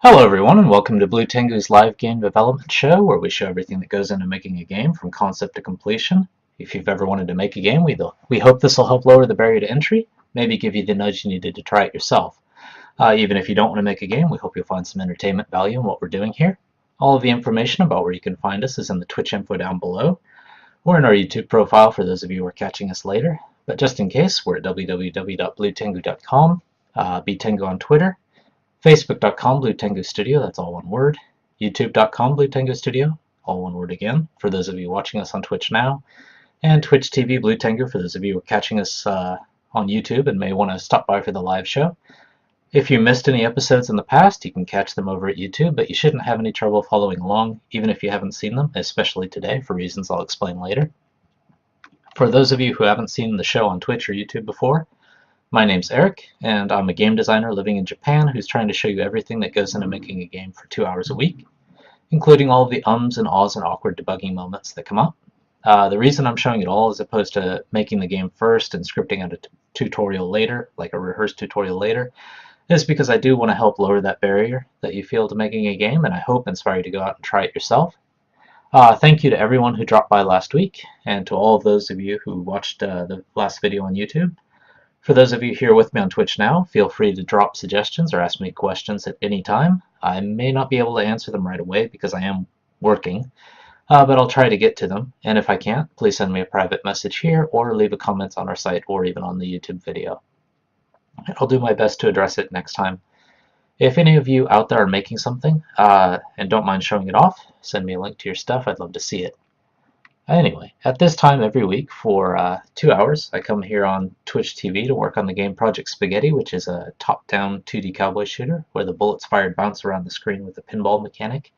Hello everyone and welcome to Blue Tengu's live game development show where we show everything that goes into making a game from concept to completion. If you've ever wanted to make a game, we hope this will help lower the barrier to entry, maybe give you the nudge you needed to try it yourself. Even if you don't want to make a game, we hope you'll find some entertainment value in what we're doing here. All of the information about where you can find us is in the Twitch info down below, or in our YouTube profile for those of you who are catching us later. But just in case, we're at www.bluetengu.com, btengu on Twitter, Facebook.com Blue Tengu Studio, that's all one word. YouTube.com Blue Tengu Studio, all one word again, for those of you watching us on Twitch now. And Twitch TV Blue Tengu for those of you who are catching us on YouTube and may want to stop by for the live show. If you missed any episodes in the past, you can catch them over at YouTube, but you shouldn't have any trouble following along, even if you haven't seen them, especially today, for reasons I'll explain later. For those of you who haven't seen the show on Twitch or YouTube before, my name's Eric, and I'm a game designer living in Japan who's trying to show you everything that goes into making a game for 2 hours a week, including all of the ums and ahs and awkward debugging moments that come up. The reason I'm showing it all as opposed to making the game first and scripting out a tutorial later, like a rehearsed tutorial later, is because I do want to help lower that barrier that you feel to making a game, and I hope inspire you to go out and try it yourself. Thank you to everyone who dropped by last week, and to all of those of you who watched the last video on YouTube. For those of you here with me on Twitch now, feel free to drop suggestions or ask me questions at any time. I may not be able to answer them right away because I am working, but I'll try to get to them. And if I can't, please send me a private message here or leave a comment on our site or even on the YouTube video. I'll do my best to address it next time. If any of you out there are making something and don't mind showing it off, send me a link to your stuff. I'd love to see it. Anyway, at this time every week for 2 hours, I come here on Twitch TV to work on the game Project Spaghetti, which is a top-down 2D cowboy shooter where the bullets fired bounce around the screen with a pinball mechanic.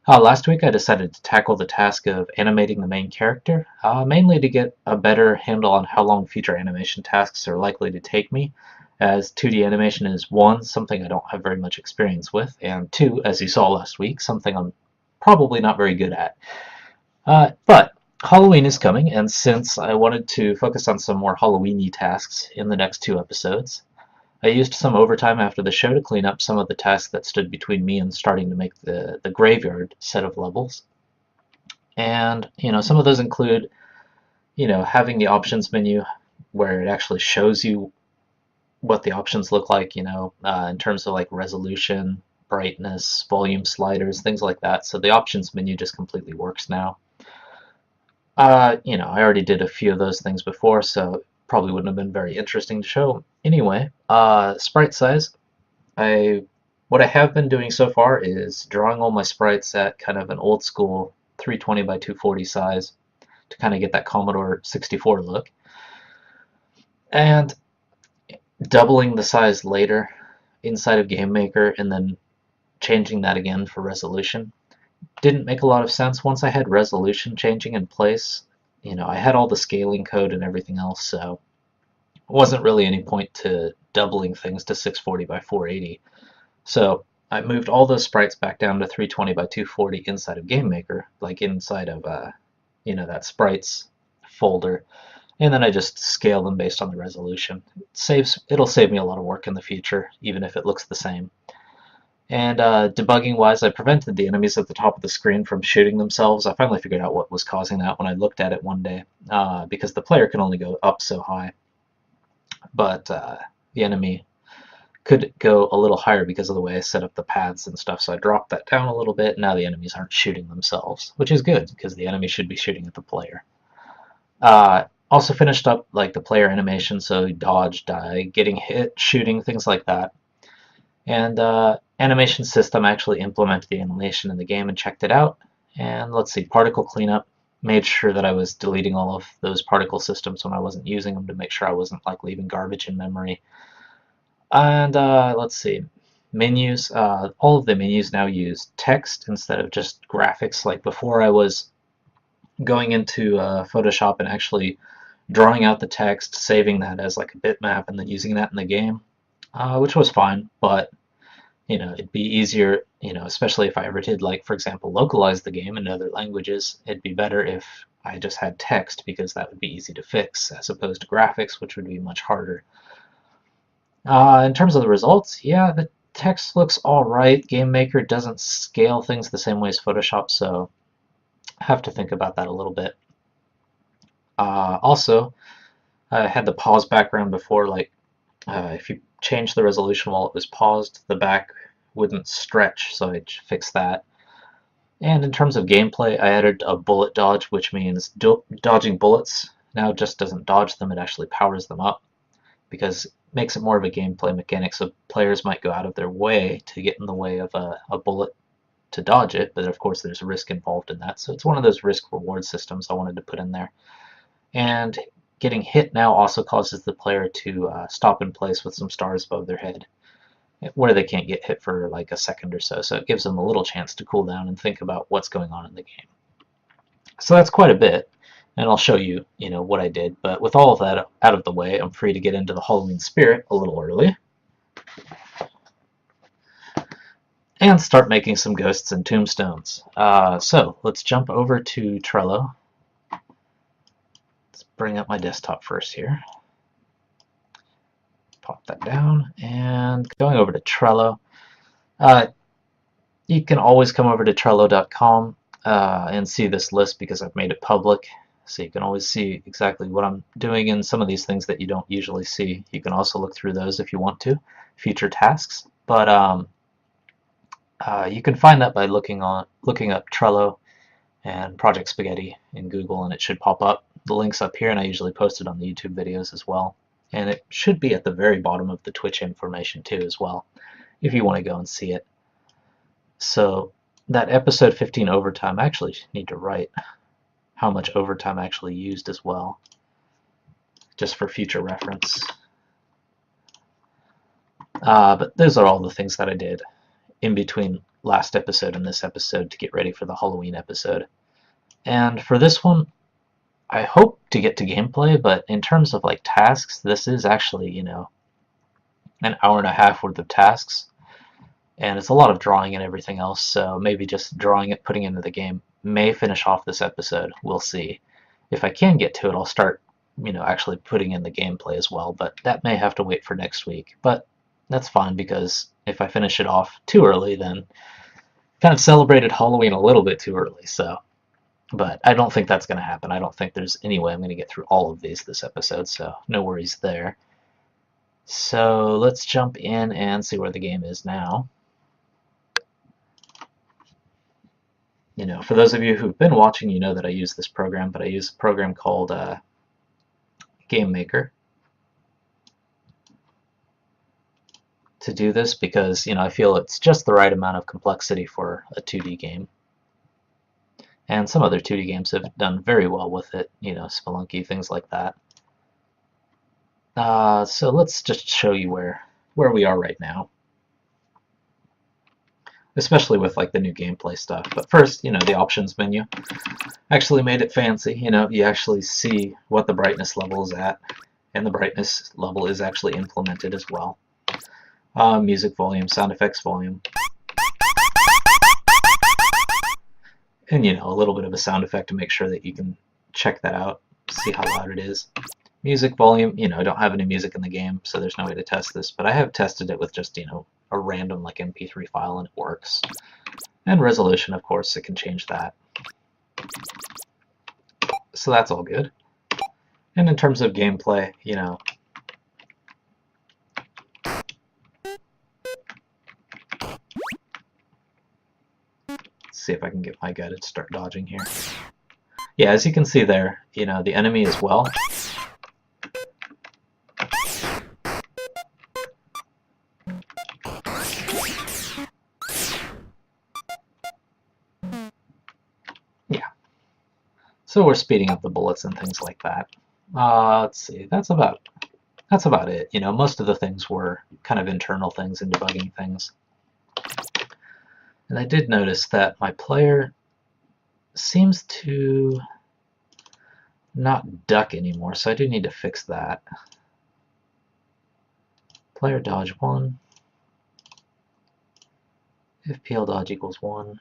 Last week I decided to tackle the task of animating the main character, mainly to get a better handle on how long future animation tasks are likely to take me, as 2D animation is 1, something I don't have very much experience with, and 2, as you saw last week, something I'm probably not very good at. But Halloween is coming, and since I wanted to focus on some more Halloween-y tasks in the next 2 episodes, I used some overtime after the show to clean up some of the tasks that stood between me and starting to make the graveyard set of levels. And, some of those include, having the options menu where it actually shows you what the options look like, in terms of like resolution, brightness, volume sliders, things like that. So the options menu just completely works now. I already did a few of those things before, so it probably wouldn't have been very interesting to show. Anyway, sprite size. What I have been doing so far is drawing all my sprites at kind of an old school 320 by 240 size to kind of get that Commodore 64 look. And doubling the size later inside of GameMaker and then changing that again for resolution didn't make a lot of sense. Once I had resolution changing in place, I had all the scaling code and everything else, so it wasn't really any point to doubling things to 640 by 480. So I moved all those sprites back down to 320 by 240 inside of GameMaker, like inside of that sprites folder, and then I just scale them based on the resolution. It'll save me a lot of work in the future, even if it looks the same. And debugging-wise, I prevented the enemies at the top of the screen from shooting themselves. I finally figured out what was causing that when I looked at it one day, because the player can only go up so high. But the enemy could go a little higher because of the way I set up the paths and stuff, so I dropped that down a little bit, and now the enemies aren't shooting themselves, which is good, because the enemy should be shooting at the player. Also finished up like the player animation, so dodge, die, getting hit, shooting, things like that. And animation system actually implemented the animation in the game and checked it out. And let's see, particle cleanup, made sure that I was deleting all of those particle systems when I wasn't using them to make sure I wasn't like leaving garbage in memory. And let's see, menus, all of the menus now use text instead of just graphics. Like before, I was going into Photoshop and actually drawing out the text, saving that as like a bitmap, and then using that in the game, which was fine, but it'd be easier, especially if I ever did, like, for example, localize the game in other languages. It'd be better if I just had text, because that would be easy to fix, as opposed to graphics, which would be much harder. In terms of the results, yeah, Text looks alright. GameMaker doesn't scale things the same way as Photoshop, so I have to think about that a little bit. Also, I had the pause background before, like if you change the resolution while it was paused, the back wouldn't stretch, so I fixed that. And in terms of gameplay, I added a bullet dodge, which means dodging bullets now just doesn't dodge them, it actually powers them up, because it makes it more of a gameplay mechanic, so players might go out of their way to get in the way of a bullet to dodge it, but of course there's risk involved in that, so it's one of those risk-reward systems I wanted to put in there. And getting hit now also causes the player to stop in place with some stars above their head, where they can't get hit for like a second or so, so it gives them a little chance to cool down and think about what's going on in the game. So that's quite a bit, and I'll show you, what I did, but with all of that out of the way, I'm free to get into the Halloween spirit a little early, and start making some ghosts and tombstones. So let's jump over to Trello. Let's bring up my desktop first here. Pop that down, and going over to Trello. You can always come over to Trello.com and see this list because I've made it public, so you can always see exactly what I'm doing in some of these things that you don't usually see. You can also look through those if you want to, future tasks, but you can find that by looking up Trello and Project Spaghetti in Google, and it should pop up. The link's up here, and I usually post it on the YouTube videos as well. And it should be at the very bottom of the Twitch information too as well, if you want to go and see it. So that episode 15 overtime, I actually need to write how much overtime I actually used as well, just for future reference. But those are all the things that I did in between last episode and this episode to get ready for the Halloween episode. And for this one, I hope to get to gameplay, but in terms of like tasks, this is actually, an hour and a half worth of tasks. And it's a lot of drawing and everything else, so maybe just drawing it, putting it into the game may finish off this episode. We'll see. If I can get to it, I'll start, actually putting in the gameplay as well, but that may have to wait for next week. But that's fine, because if I finish it off too early, then kind of celebrated Halloween a little bit too early, so. But I don't think that's going to happen. I don't think there's any way I'm going to get through all of these this episode, so no worries there. So let's jump in and see where the game is now. For those of you who've been watching, you know that I use this program, but I use a program called GameMaker to do this because, I feel it's just the right amount of complexity for a 2D game. And some other 2D games have done very well with it, Spelunky, things like that. So let's just show you where we are right now, especially with like the new gameplay stuff. But first, the options menu actually made it fancy. You actually see what the brightness level is at, and the brightness level is actually implemented as well. Music volume, sound effects volume, and a little bit of a sound effect to make sure that you can check that out, see how loud it is. Music volume, I don't have any music in the game, so there's no way to test this, but I have tested it with just, a random like MP3 file, and it works. And resolution, of course, it can change that. So that's all good. And in terms of gameplay, let's see if I can get my guy to start dodging here. Yeah, as you can see there, the enemy as well. Yeah. So we're speeding up the bullets and things like that. Let's see, that's about it. Most of the things were kind of internal things and debugging things. And I did notice that my player seems to not duck anymore, so I do need to fix that. Player dodge 1. If PL dodge equals 1.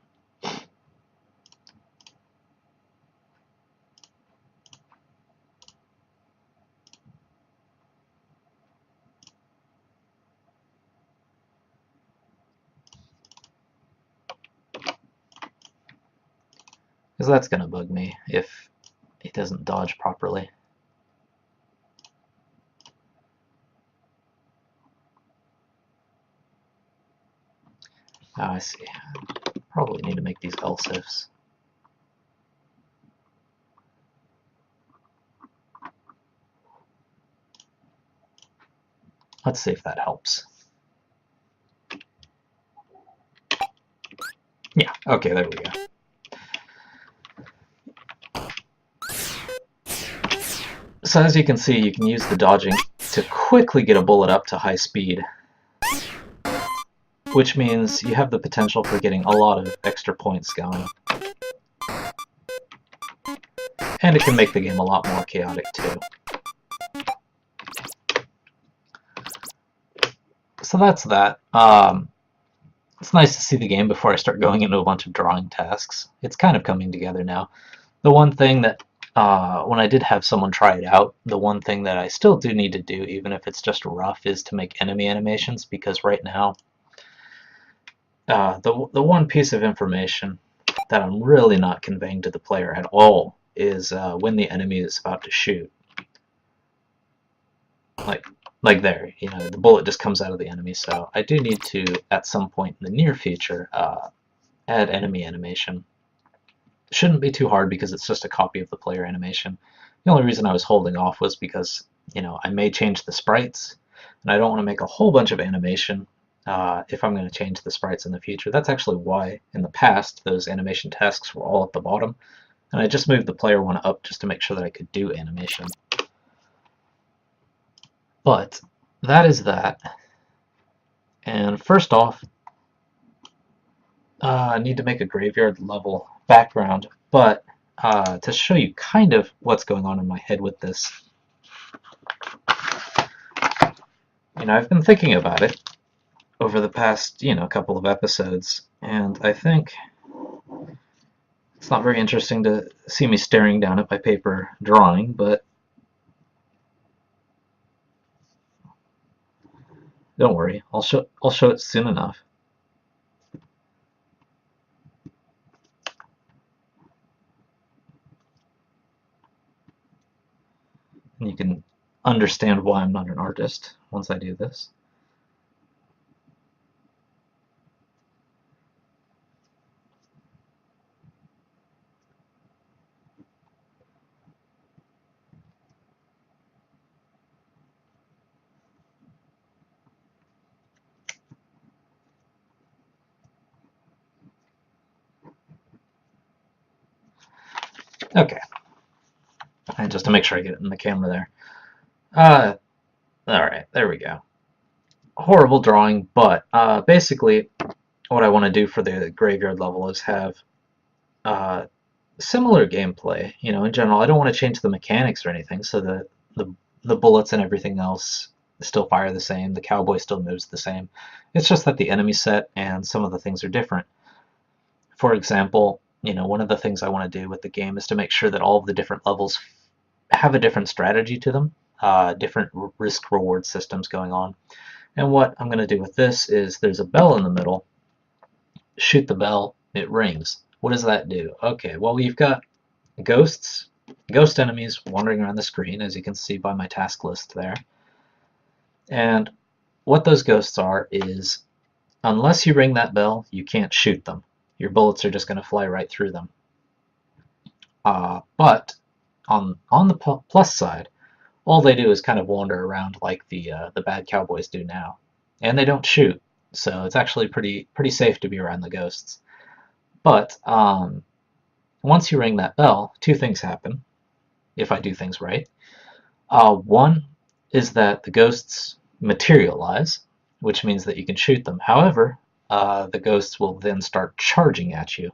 because that's going to bug me if it doesn't dodge properly. Oh, I see. Probably need to make these else ifs. Let's see if that helps. Yeah, okay, there we go. So as you can see, you can use the dodging to quickly get a bullet up to high speed, which means you have the potential for getting a lot of extra points going. And it can make the game a lot more chaotic too. So that's that. It's nice to see the game before I start going into a bunch of drawing tasks. It's kind of coming together now. The one thing that, when I did have someone try it out, the one thing that I still do need to do, even if it's just rough, is to make enemy animations, because right now, the one piece of information that I'm really not conveying to the player at all is when the enemy is about to shoot. Like there, you know, the bullet just comes out of the enemy, so I do need to, at some point in the near future, add enemy animation. It shouldn't be too hard because it's just a copy of the player animation. The only reason I was holding off was because, you know, I may change the sprites, and I don't want to make a whole bunch of animation if I'm going to change the sprites in the future. That's actually why, in the past, those animation tasks were all at the bottom, and I just moved the player one up just to make sure that I could do animation. But that is that. And first off, I need to make a graveyard level background, but to show you kind of what's going on in my head with this, you know, I've been thinking about it over the past, you know, couple of episodes, and I think it's not very interesting to see me staring down at my paper drawing, but don't worry, I'll show it soon enough. And you can understand why I'm not an artist once I do this. Okay. And just to make sure I get it in the camera there. Alright, there we go. Horrible drawing, but basically what I want to do for the graveyard level is have similar gameplay. You know, in general, I don't want to change the mechanics or anything, so that the bullets and everything else still fire the same, the cowboy still moves the same. It's just that the enemy set and some of the things are different. For example, you know, one of the things I want to do with the game is to make sure that all of the different levels have a different strategy to them, different risk-reward systems going on. And what I'm going to do with this is there's a bell in the middle. Shoot the bell, it rings. What does that do? Okay, well, we've got ghost enemies wandering around the screen, as you can see by my task list there. And what those ghosts are is, unless you ring that bell, you can't shoot them. Your bullets are just going to fly right through them. But on the plus side, all they do is kind of wander around like the bad cowboys do now, and they don't shoot, so it's actually pretty safe to be around the ghosts. But once you ring that bell, two things happen if I do things right. One is that the ghosts materialize, which means that you can shoot them. However, the ghosts will then start charging at you.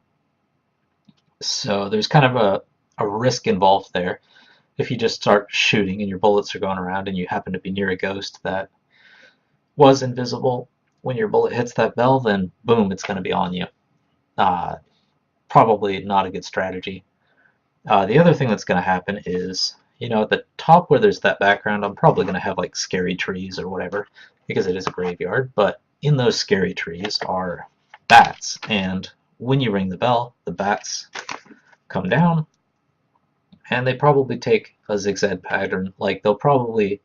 So there's kind of a risk involved there. If you just start shooting and your bullets are going around and you happen to be near a ghost that was invisible, when your bullet hits that bell, then boom, it's going to be on you. Probably not a good strategy. The other thing that's going to happen is, you know, at the top where there's that background, I'm probably going to have like scary trees or whatever, because it is a graveyard, but in those scary trees are bats, and when you ring the bell, the bats come down, and they probably take a zigzag pattern. Like they'll probably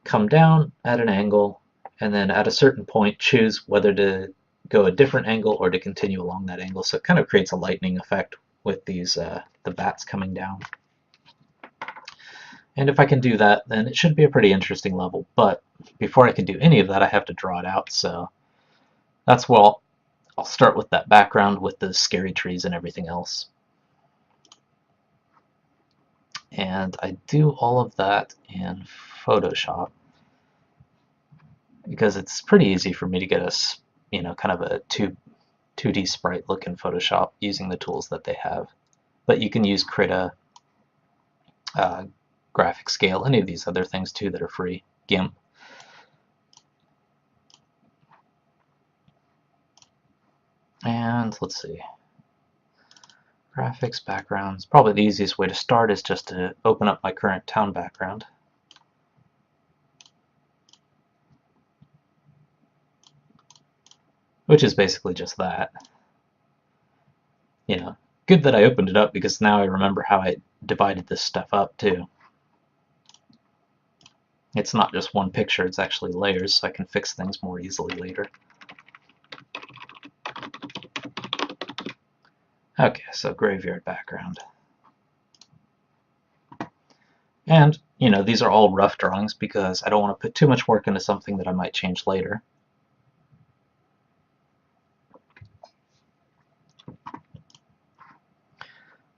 come down at an angle, and then at a certain point choose whether to go a different angle or to continue along that angle. So it kind of creates a lightning effect with these the bats coming down. And if I can do that, then it should be a pretty interesting level. But before I can do any of that, I have to draw it out. So that's where I'll start with that background with the scary trees and everything else. And I do all of that in Photoshop because it's pretty easy for me to get kind of a 2D sprite look in Photoshop using the tools that they have. But you can use Krita, Graphic Scale, any of these other things too that are free, GIMP. And let's see, graphics, backgrounds. Probably the easiest way to start is just to open up my current town background. Which is basically just that. Good that I opened it up because now I remember how I divided this stuff up too. It's not just one picture, it's actually layers, so I can fix things more easily later. Okay, so graveyard background. And, these are all rough drawings because I don't want to put too much work into something that I might change later.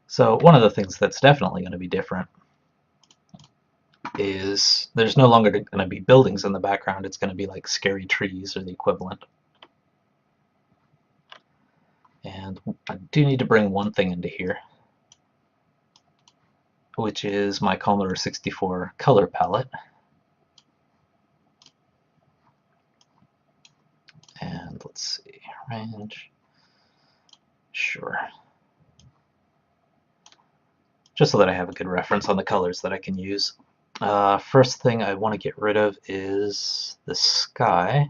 So one of the things that's definitely going to be different is there's no longer going to be buildings in the background, it's going to be like scary trees or the equivalent. And I do need to bring one thing into here, which is my Commodore 64 color palette. And let's see, range, sure. Just so that I have a good reference on the colors that I can use. First thing I want to get rid of is the sky.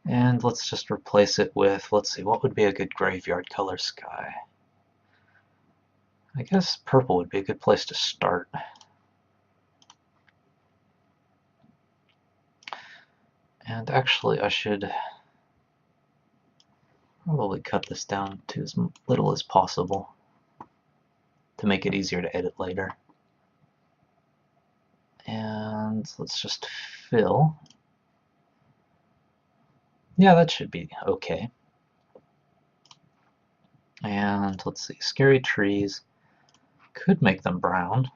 And let's just replace it with, let's see, what would be a good graveyard color sky? I guess purple would be a good place to start. And actually I should probably cut this down to as little as possible to make it easier to edit later. And let's just fill. Yeah, that should be okay. And let's see, scary trees. Could make them brown.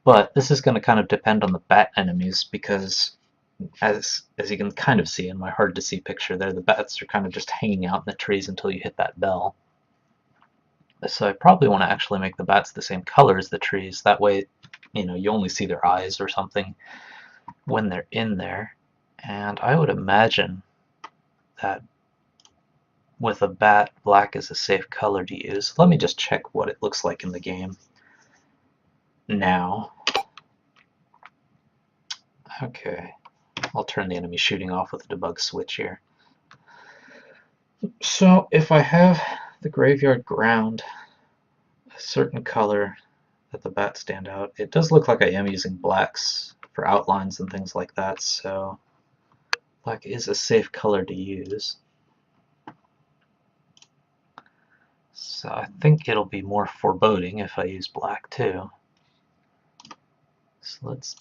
But this is going to kind of depend on the bat enemies because as you can kind of see in my hard to see picture there, the bats are kind of just hanging out in the trees until you hit that bell. So I probably want to actually make the bats the same color as the trees. That way, you only see their eyes or something when they're in there. And I would imagine that with a bat, black is a safe color to use. Let me just check what it looks like in the game now. Okay, I'll turn the enemy shooting off with the debug switch here. So if I have the graveyard ground a certain color that the bats stand out, it does look like I am using blacks for outlines and things like that, so black is a safe color to use. So I think it'll be more foreboding if I use black too. So let's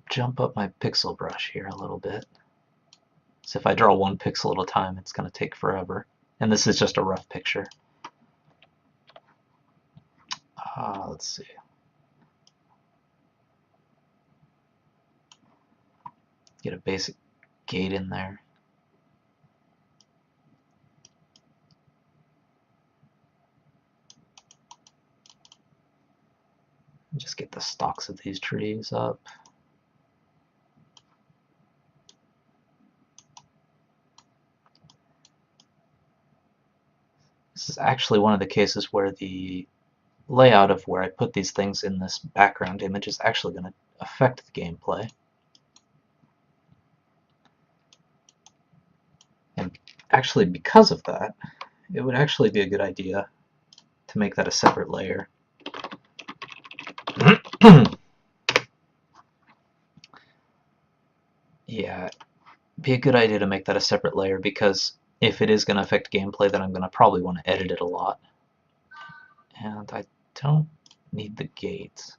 jump up my pixel brush here a little bit. So if I draw one pixel at a time, it's going to take forever. And this is just a rough picture. Let's see. Get a basic gate in there. Just get the stalks of these trees up. This is actually one of the cases where the layout of where I put these things in this background image is actually going to affect the gameplay. actually, because of that, it would actually be a good idea to make that a separate layer. Yeah, be a good idea to make that a separate layer, because if it is going to affect gameplay, then I'm going to probably want to edit it a lot. And I don't need the gates.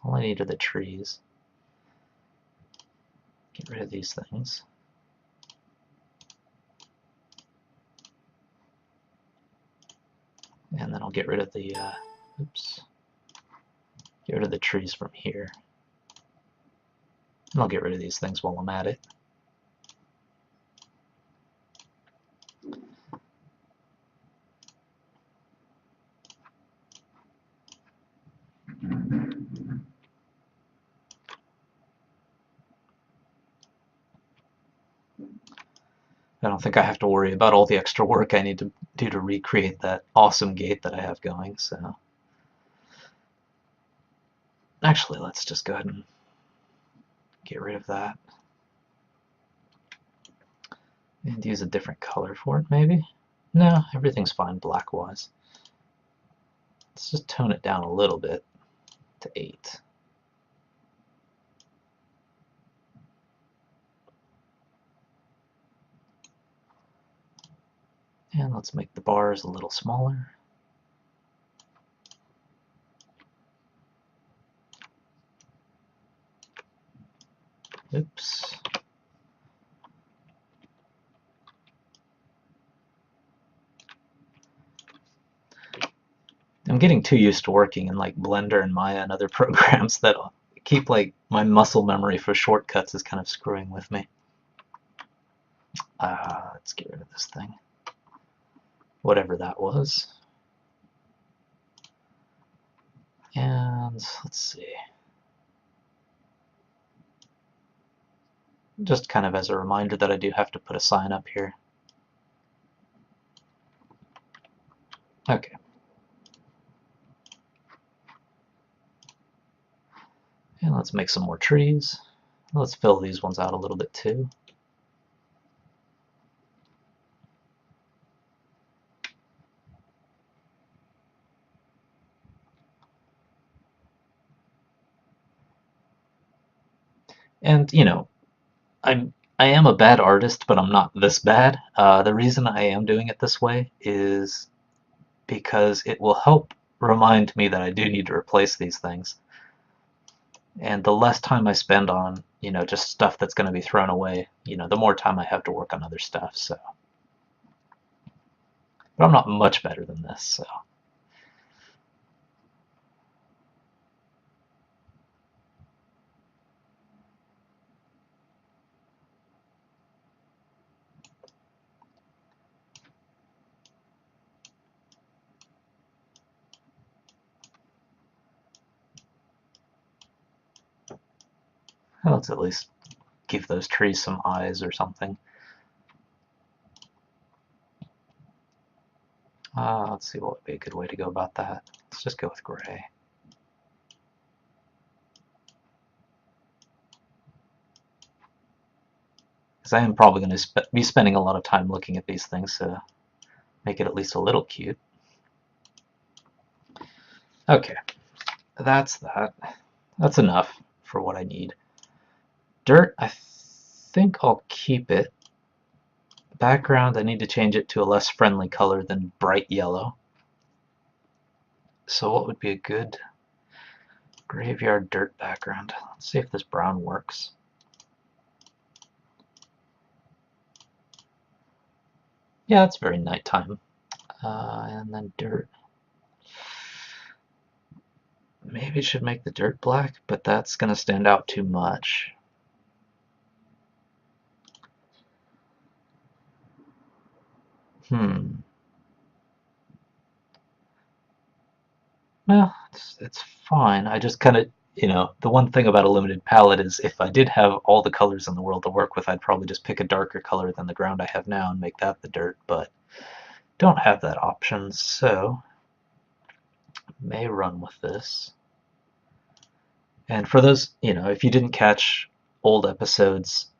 All I need are the trees. Get rid of these things. And then I'll get rid of the, oops. Get rid of the trees from here. And I'll get rid of these things while I'm at it. I don't think I have to worry about all the extra work I need to do to recreate that awesome gate that I have going, so. Actually, let's just go ahead and get rid of that. And use a different color for it, maybe? No, everything's fine black-wise. Let's just tone it down a little bit to 8. And let's make the bars a little smaller. Oops. I'm getting too used to working in like Blender and Maya and other programs that keep like my muscle memory for shortcuts is kind of screwing with me. Let's get rid of this thing. Whatever that was. And let's see. Just kind of as a reminder that I do have to put a sign up here. Okay. And let's make some more trees. Let's fill these ones out a little bit too. And, you know, I am a bad artist, but I'm not this bad. The reason I am doing it this way is because it will help remind me that I do need to replace these things. And the less time I spend on, you know, just stuff that's going to be thrown away, you know, the more time I have to work on other stuff, so. But I'm not much better than this, so. Let's at least give those trees some eyes or something. Let's see what would be a good way to go about that. Let's just go with gray. Because I am probably going to be spending a lot of time looking at these things to make it at least a little cute. Okay, that's that. That's enough for what I need. Dirt, I think I'll keep it. Background, I need to change it to a less friendly color than bright yellow. So what would be a good graveyard dirt background? Let's see if this brown works. Yeah, it's very nighttime. And then dirt. Maybe it should make the dirt black, but that's going to stand out too much. Well, it's fine. I just kind of, you know, the one thing about a limited palette is if I did have all the colors in the world to work with, I'd probably just pick a darker color than the ground I have now and make that the dirt, but don't have that option, so may run with this. And for those, you know, if you didn't catch old episodes,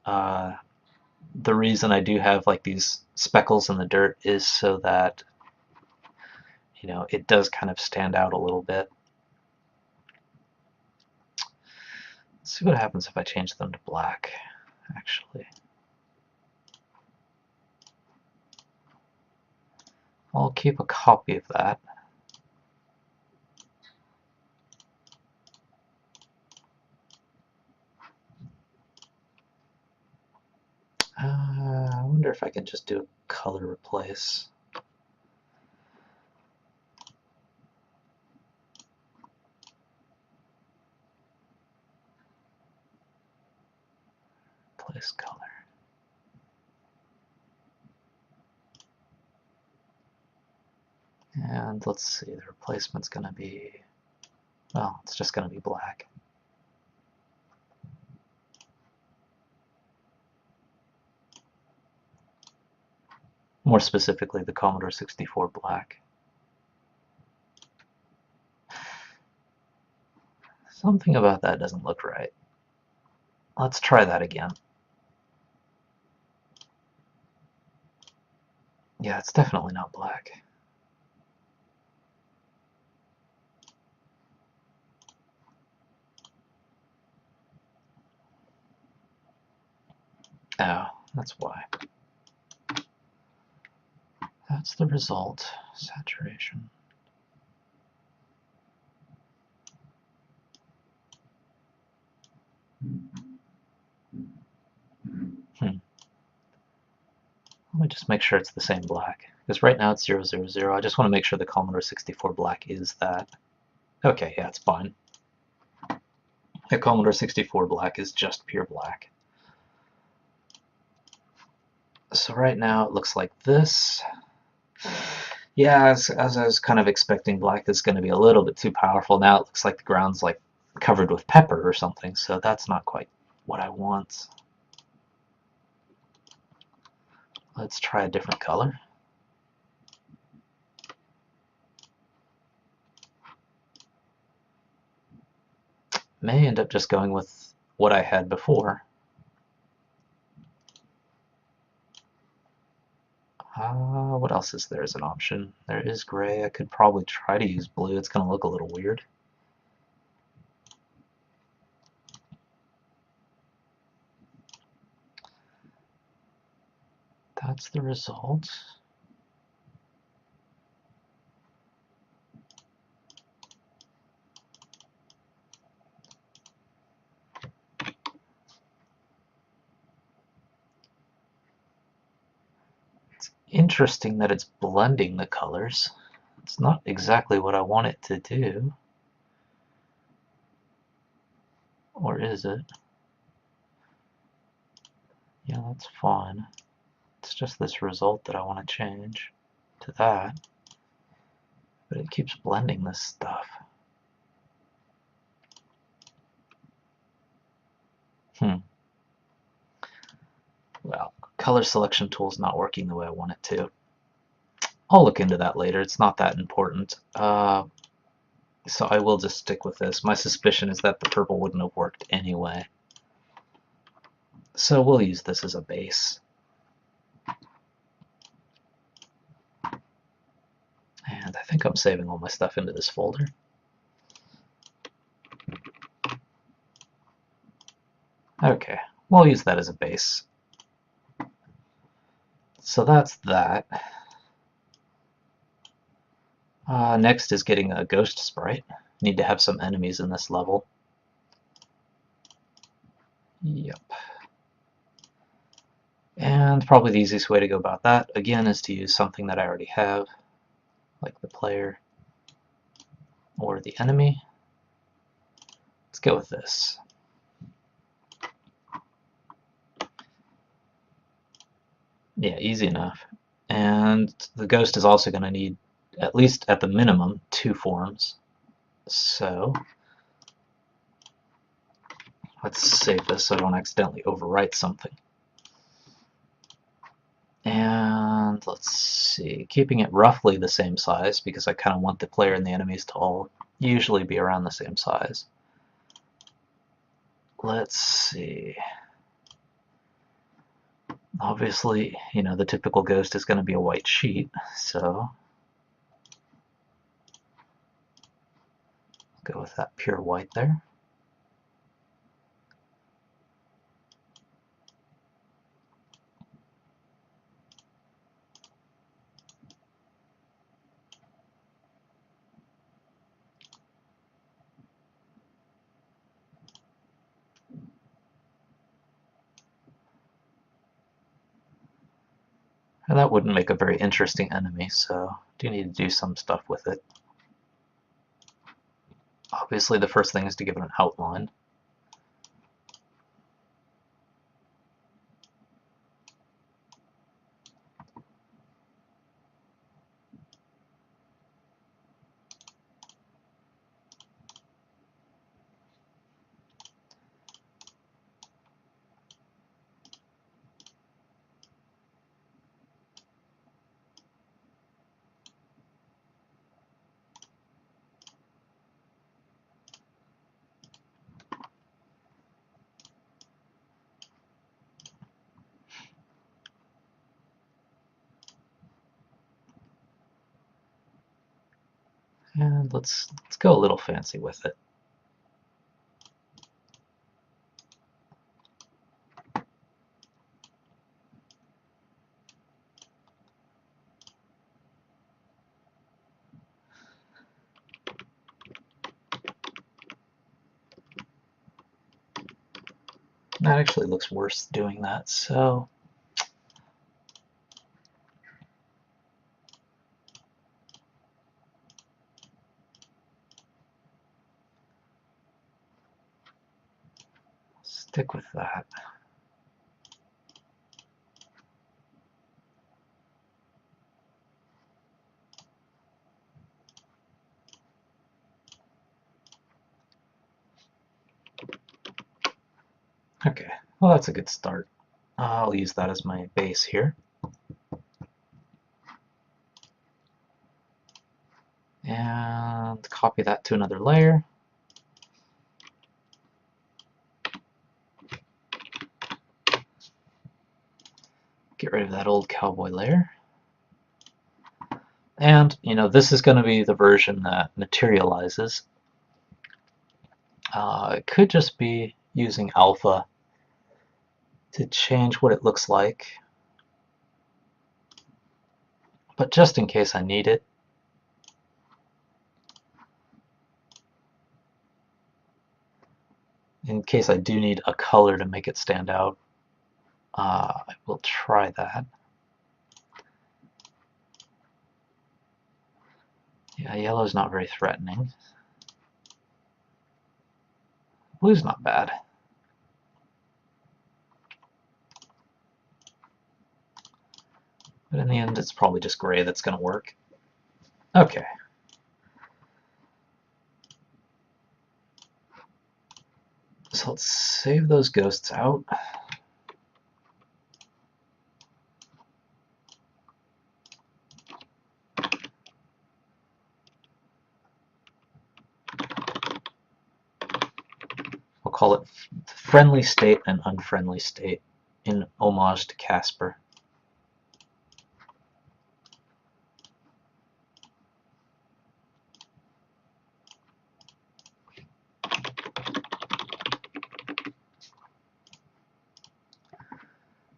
the reason I do have like these speckles in the dirt is so that, you know, it does kind of stand out a little bit. Let's see what happens if I change them to black, actually. I'll keep a copy of that. I wonder if I can just do a color replace. Replace color. And let's see, the replacement's going to be, well, it's just going to be black. More specifically, the Commodore 64 black. Something about that doesn't look right. Let's try that again. Yeah, it's definitely not black. Oh, that's why. That's the result. Saturation. Let me just make sure it's the same black. Because right now it's 000. I just want to make sure the Commodore 64 black is that. Okay, yeah, it's fine. The Commodore 64 black is just pure black. So right now it looks like this. Yeah, as I was kind of expecting, black is going to be a little bit too powerful. Now it looks like the ground's like covered with pepper or something, so that's not quite what I want. Let's try a different color. May end up just going with what I had before. What else is there as an option? There is gray. I could probably try to use blue. It's going to look a little weird. That's the result. It's interesting that it's blending the colors. It's not exactly what I want it to do. Or is it? Yeah, that's fine. It's just this result that I want to change to that. But it keeps blending this stuff. Well, color selection tool's not working the way I want it to. I'll look into that later. It's not that important. So I will just stick with this. My suspicion is that the purple wouldn't have worked anyway. So we'll use this as a base. And I think I'm saving all my stuff into this folder. Okay, we'll use that as a base. So that's that. Next is getting a ghost sprite. Need to have some enemies in this level. Yep. And probably the easiest way to go about that, again, is to use something that I already have, like the player or the enemy. Let's go with this. Yeah, easy enough. And the ghost is also going to need, at least at the minimum, 2 forms. So let's save this so I don't accidentally overwrite something. And let's see, keeping it roughly the same size because I kind of want the player and the enemies to all usually be around the same size. Let's see. Obviously, the typical ghost is going to be a white sheet, so go with that pure white there. And that wouldn't make a very interesting enemy, so do need to do some stuff with it. Obviously, the first thing is to give it an outline. And let's go a little fancy with it. That actually looks worse doing that, so stick with that. Okay, well that's a good start. I'll use that as my base here. And copy that to another layer. Get rid of that old cowboy layer. And, this is going to be the version that materializes. It could just be using alpha to change what it looks like. But just in case I need it, in case I do need a color to make it stand out, I will try that. Yeah, yellow's not very threatening. Blue's not bad. But in the end, it's probably just gray that's going to work. Okay. So let's save those ghosts out. We'll call it friendly state and unfriendly state in homage to Casper.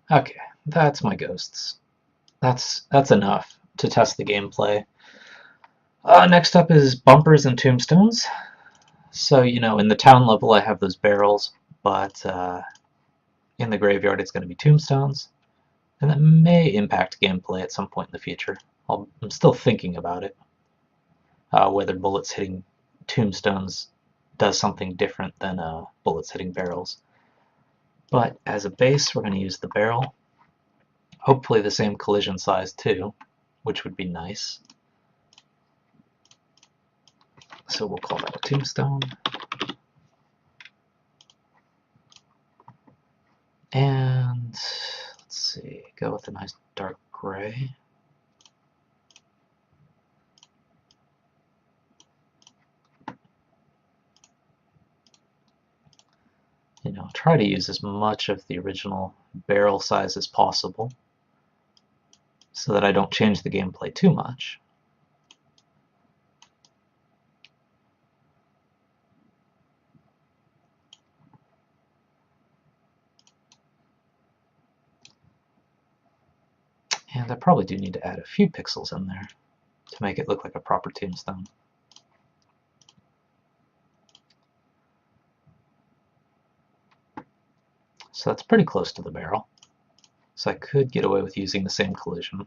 Okay, that's my ghosts. That's enough to test the gameplay. Next up is bumpers and tombstones. So, in the town level I have those barrels, but in the graveyard it's going to be tombstones. And that may impact gameplay at some point in the future. I'm still thinking about it. Whether bullets hitting tombstones does something different than bullets hitting barrels. But as a base, we're going to use the barrel. Hopefully the same collision size too, which would be nice. So we'll call that a tombstone. And let's see, go with a nice dark gray. Try to use as much of the original barrel size as possible so that I don't change the gameplay too much. And I probably do need to add a few pixels in there to make it look like a proper tombstone. So that's pretty close to the barrel. So I could get away with using the same collision.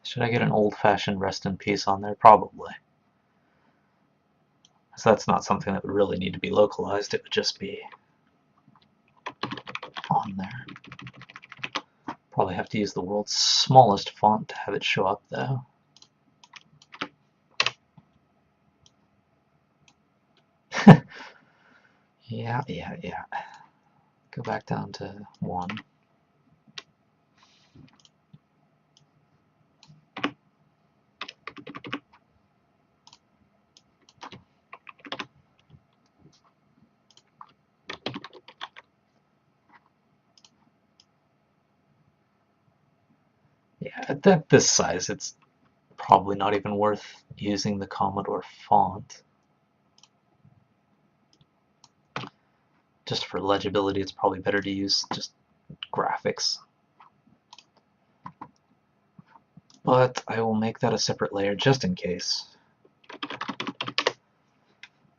Should I get an old-fashioned rest in peace on there? Probably. So that's not something that would really need to be localized, it would just be on there. Probably have to use the world's smallest font to have it show up though. Yeah. Go back down to 1. Yeah, at this size, it's probably not even worth using the Commodore font. Just for legibility, it's probably better to use just graphics. But I will make that a separate layer just in case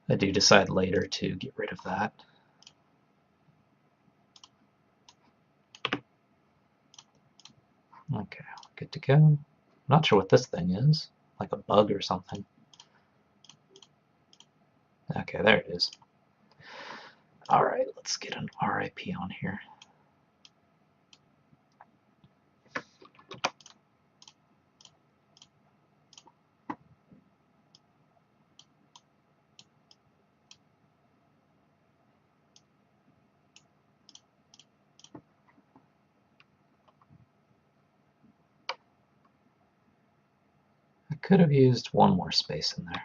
I do decide later to get rid of that. Okay, good to go. Not sure what this thing is, like a bug or something. Okay, there it is. Alright, let's get an RIP on here. I could have used one more space in there.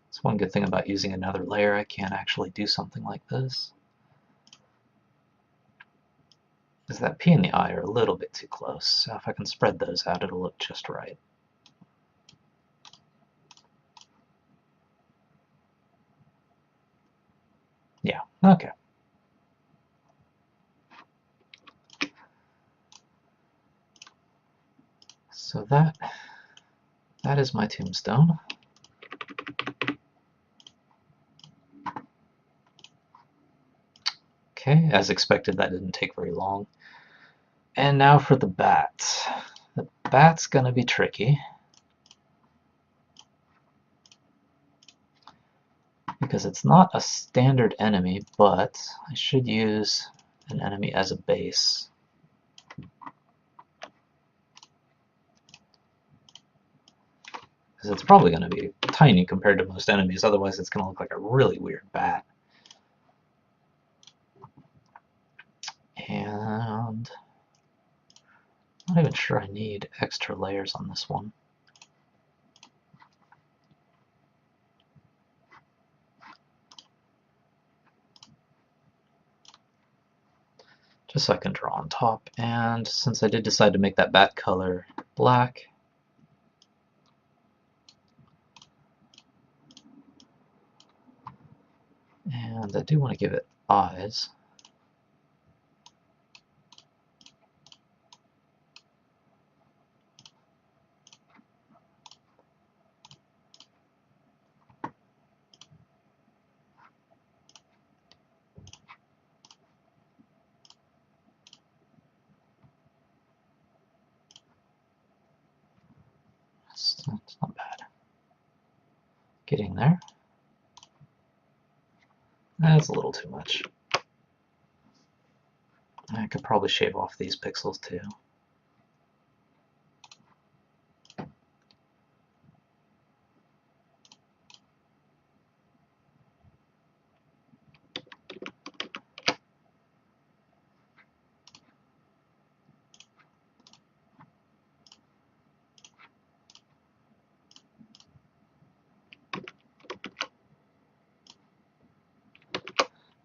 That's one good thing about using another layer. I can't actually do something like this. Is that P and the I are a little bit too close, so if I can spread those out, it'll look just right. Yeah, okay. So that is my tombstone. Okay, as expected, that didn't take very long. And now for the bat. The bat's gonna be tricky, because it's not a standard enemy, but I should use an enemy as a base. Because it's probably going to be tiny compared to most enemies, otherwise it's going to look like a really weird bat. And I'm not even sure I need extra layers on this one. Just so I can draw on top, and since I did decide to make that bat color black, and I do want to give it eyes. It's not bad. Getting there. That's a little too much. I could probably shave off these pixels too.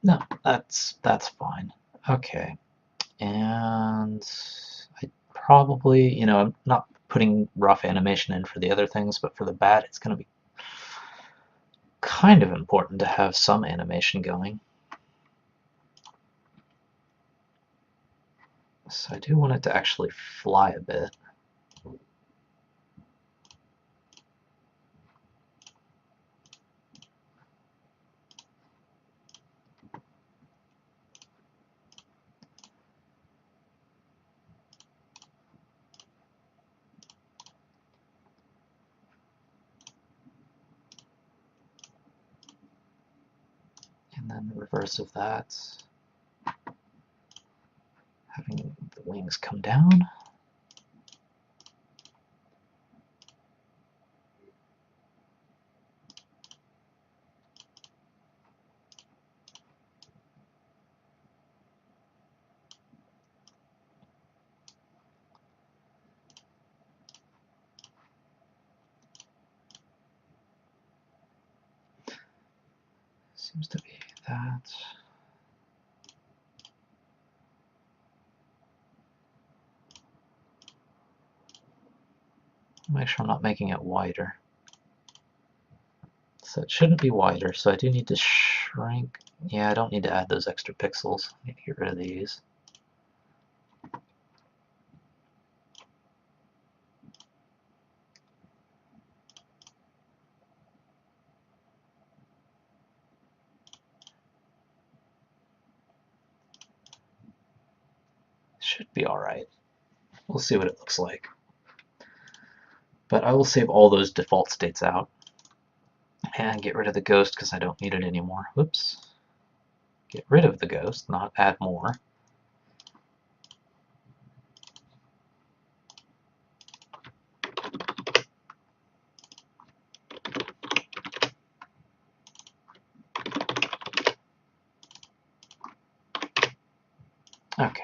No, that's fine. Okay, and I probably, I'm not putting rough animation in for the other things, but for the bat, it's going to be kind of important to have some animation going. So I do want it to actually fly a bit. And then the reverse of that, having the wings come down. Seems to be that. Make sure I'm not making it wider. So it shouldn't be wider, so I do need to shrink. Yeah, I don't need to add those extra pixels. I need to get rid of these. Should be alright. We'll see what it looks like. But I will save all those default states out. And get rid of the ghost because I don't need it anymore. Whoops. Get rid of the ghost, not add more. Okay.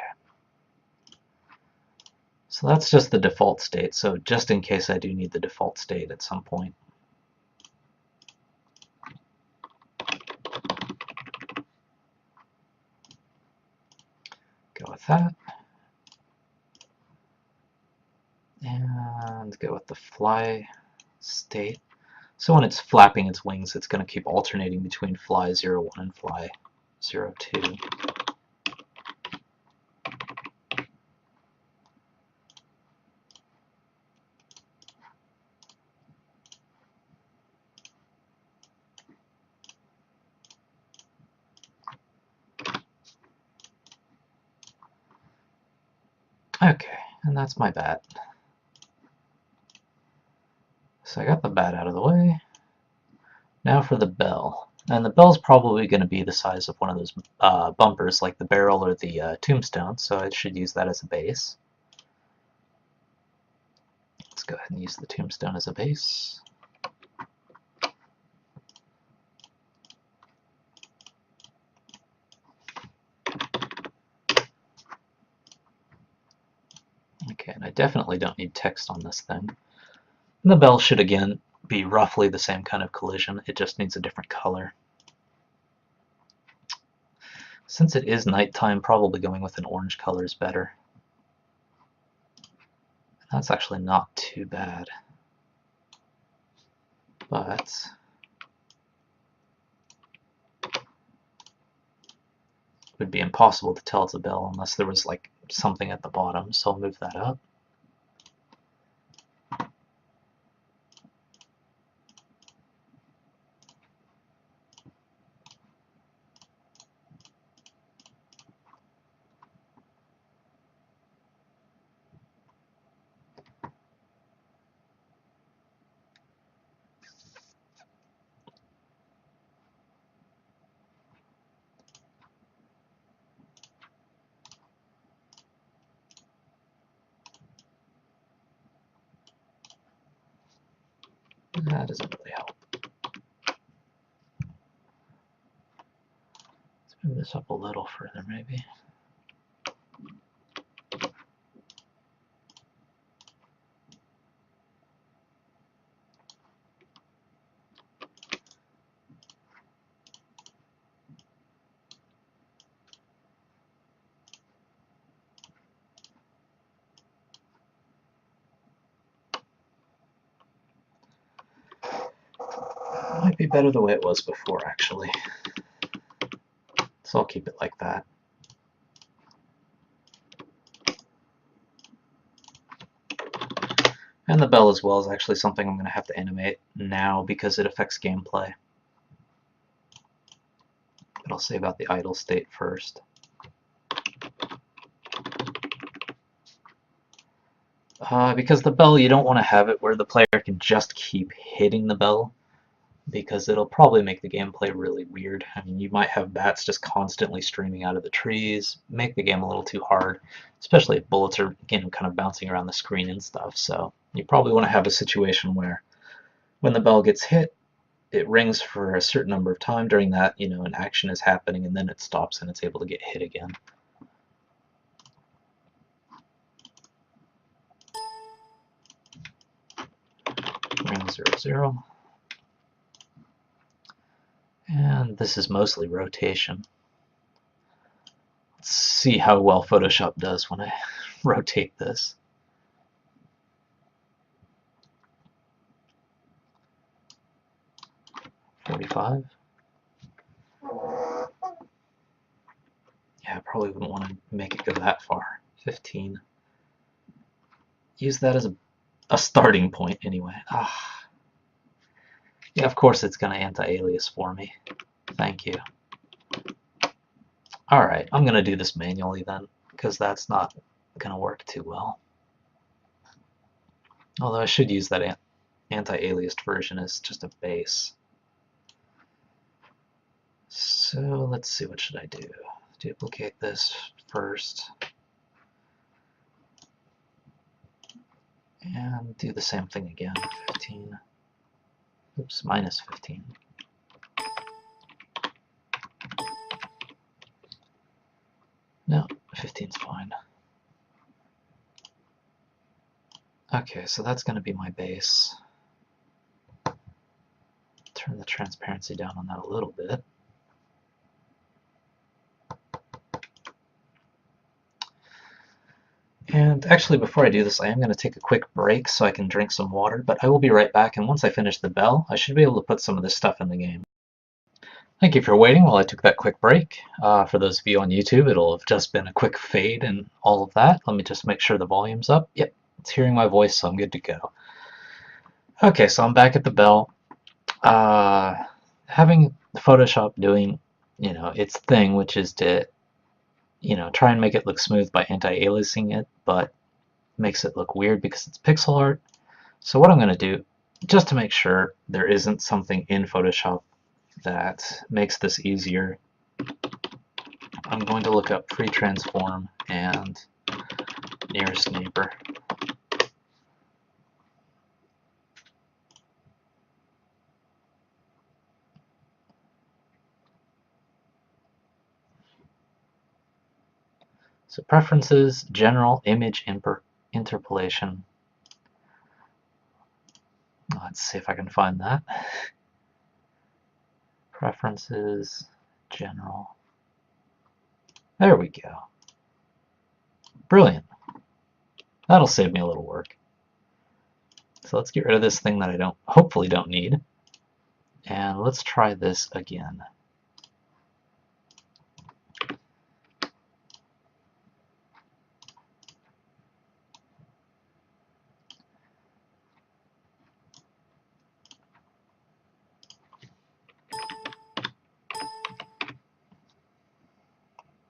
So that's just the default state, so just in case I do need the default state at some point. Go with that. And go with the fly state. So when it's flapping its wings, it's going to keep alternating between fly 01 and fly 02. Okay, and that's my bat. So I got the bat out of the way. Now for the bell. And the bell's probably going to be the size of one of those bumpers, like the barrel or the tombstone, so I should use that as a base. Let's go ahead and use the tombstone as a base. Okay, and I definitely don't need text on this thing. And the bell should again be roughly the same kind of collision, it just needs a different color. Since it is nighttime, probably going with an orange color is better. That's actually not too bad. But it would be impossible to tell it's a bell unless there was like something at the bottom, so I'll move that up. That doesn't really help. Let's move this up a little further, maybe. be better the way it was before, actually. So I'll keep it like that. And the bell as well is actually something I'm going to have to animate now because it affects gameplay. But I'll save out the idle state first. Because the bell, you don't want to have it where the player can just keep hitting the bell, because it'll probably make the gameplay really weird. I mean, you might have bats just constantly streaming out of the trees, make the game a little too hard, especially if bullets are, again, kind of bouncing around the screen and stuff. So you probably want to have a situation where when the bell gets hit, it rings for a certain number of time. During that, an action is happening, and then it stops and it's able to get hit again. Ring 0, 0. And this is mostly rotation. Let's see how well Photoshop does when I rotate this. $45. Yeah, I probably wouldn't want to make it go that far. 15. Use that as a starting point anyway. Yeah, of course it's going to anti-alias for me. Thank you. Alright, I'm going to do this manually then, because that's not going to work too well. Although I should use that anti-aliased version as just a base. So let's see, what should I do? Duplicate this first. And do the same thing again. 15. Oops, minus 15. No, 15's fine. Okay, so that's going to be my base. Turn the transparency down on that a little bit. And actually, before I do this, I am going to take a quick break so I can drink some water, but I will be right back, and once I finish the bell, I should be able to put some of this stuff in the game. Thank you for waiting while I took that quick break. For those of you on YouTube, it'll have just been a quick fade and all of that. Let me just make sure the volume's up. Yep, it's hearing my voice, so I'm good to go. Okay, so I'm back at the bell. Having Photoshop doing, its thing, which is to try and make it look smooth by anti-aliasing it, but makes it look weird because it's pixel art. So what I'm going to do, just to make sure there isn't something in Photoshop that makes this easier, I'm going to look up pre-transform and nearest neighbor. So preferences, general, image interpolation. Let's see if I can find that. Preferences, general. There we go. Brilliant. That'll save me a little work. So let's get rid of this thing that I hopefully don't need. And let's try this again.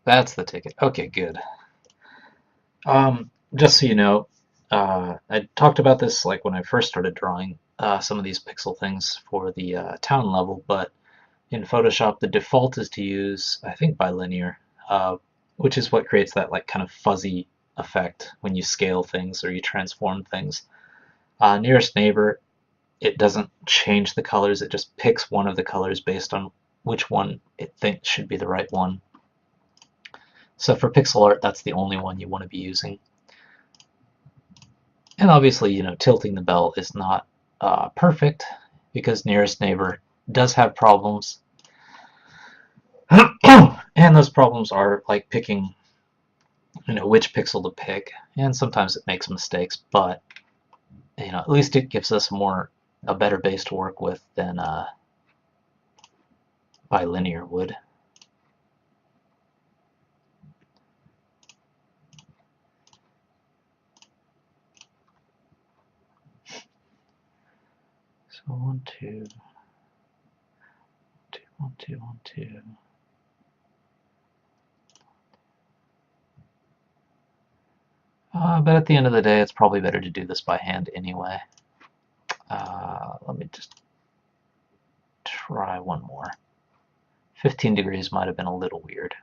That's the ticket. Okay, good. Just so you know, I talked about this like when I first started drawing some of these pixel things for the town level, but in Photoshop the default is to use, I think, bilinear, which is what creates that like kind of fuzzy effect when you scale things or you transform things. Nearest neighbor, it doesn't change the colors, it just picks one of the colors based on which one it thinks should be the right one. So for pixel art, that's the only one you want to be using. And obviously, tilting the bell is not perfect because nearest neighbor does have problems. And those problems are like picking, which pixel to pick. And sometimes it makes mistakes, but at least it gives us a better base to work with than bilinear wood. So 1, 2, 2, 1, 2, 1, 2. But at the end of the day, it's probably better to do this by hand anyway. Let me just try one more. 15 degrees might have been a little weird.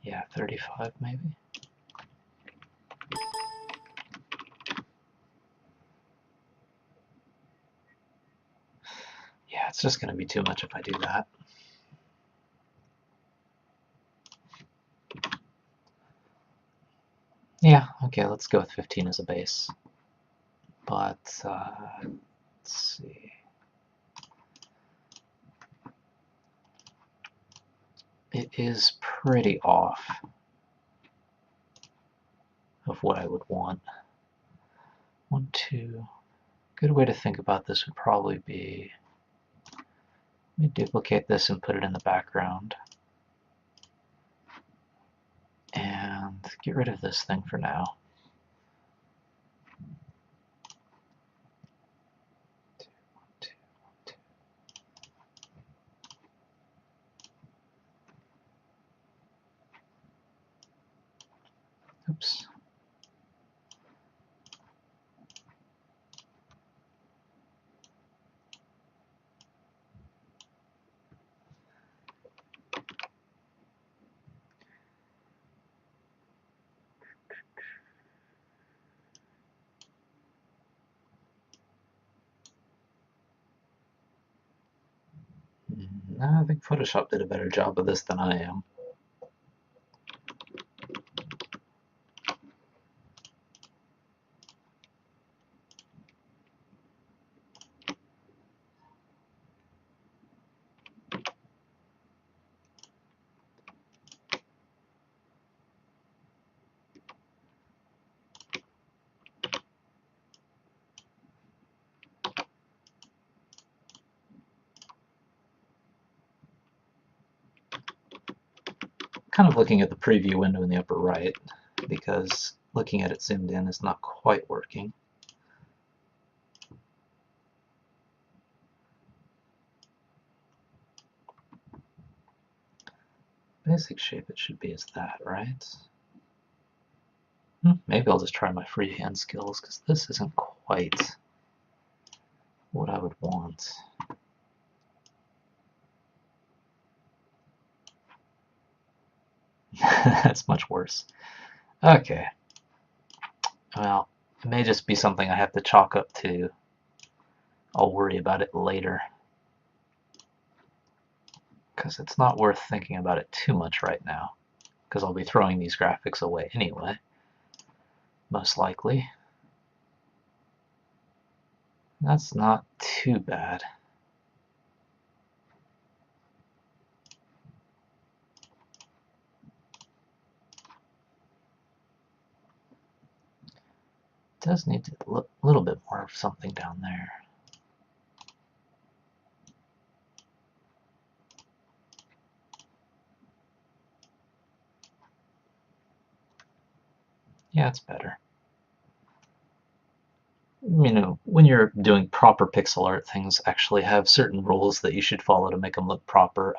Yeah, 35 maybe. Yeah, it's just going to be too much if I do that. Yeah, okay, let's go with 15 as a base. But, let's see. It is pretty off of what I would want. 1, 2. Good way to think about this would probably be, let me duplicate this and put it in the background. And get rid of this thing for now. Oops. I think Photoshop did a better job of this than I am. Kind of looking at the preview window in the upper right, because looking at it zoomed in is not quite working. Basic shape it should be as that, right? Maybe I'll just try my freehand skills, because this isn't quite what I would want. That's much worse. Okay. Well, it may just be something I have to chalk up to. I'll worry about it later. Because it's not worth thinking about it too much right now. Because I'll be throwing these graphics away anyway. Most likely. That's not too bad. It does need a little bit more of something down there. Yeah, it's better. You know, when you're doing proper pixel art, things actually have certain rules that you should follow to make them look proper.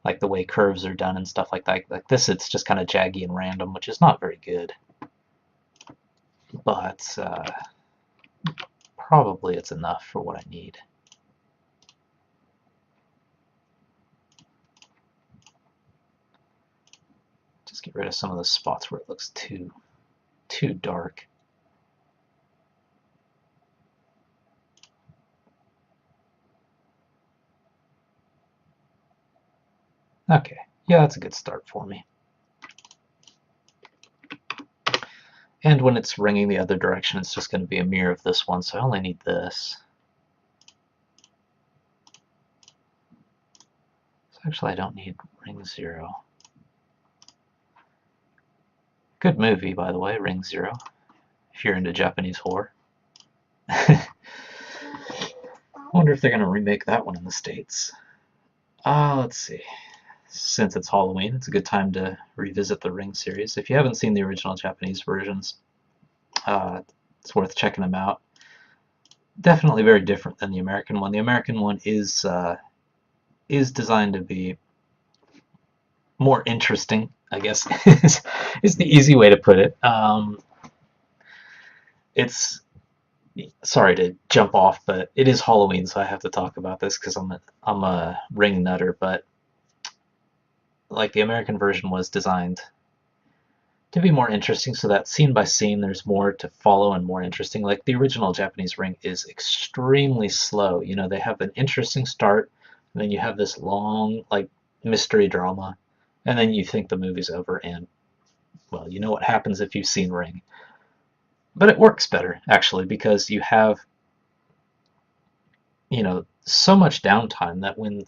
Like the way curves are done and stuff like that. Like this, it's just kind of jaggy and random, which is not very good. But probably it's enough for what I need. Just get rid of some of the spots where it looks too dark. Okay, yeah, that's a good start for me. And when it's ringing the other direction, it's just going to be a mirror of this one, so I only need this. So actually, I don't need ring 0. Good movie, by the way, Ring 0, if you're into Japanese horror. I wonder if they're going to remake that one in the States. Let's see. Since it's Halloween, it's a good time to revisit the Ring series. If you haven't seen the original Japanese versions, it's worth checking them out. Definitely very different than the American one. The American one is designed to be more interesting, I guess, is the easy way to put it. It's sorry to jump off, but it is Halloween, so I have to talk about this because I'm a ring nutter. But like the American version was designed to be more interesting, so that scene by scene there's more to follow and more interesting. Like the original Japanese ring is extremely slow. You know, they have an interesting start, and then you have this long like mystery drama, and then you think the movie's over, and well, you know what happens if you've seen Ring. But it works better actually because you have, you know, so much downtime that when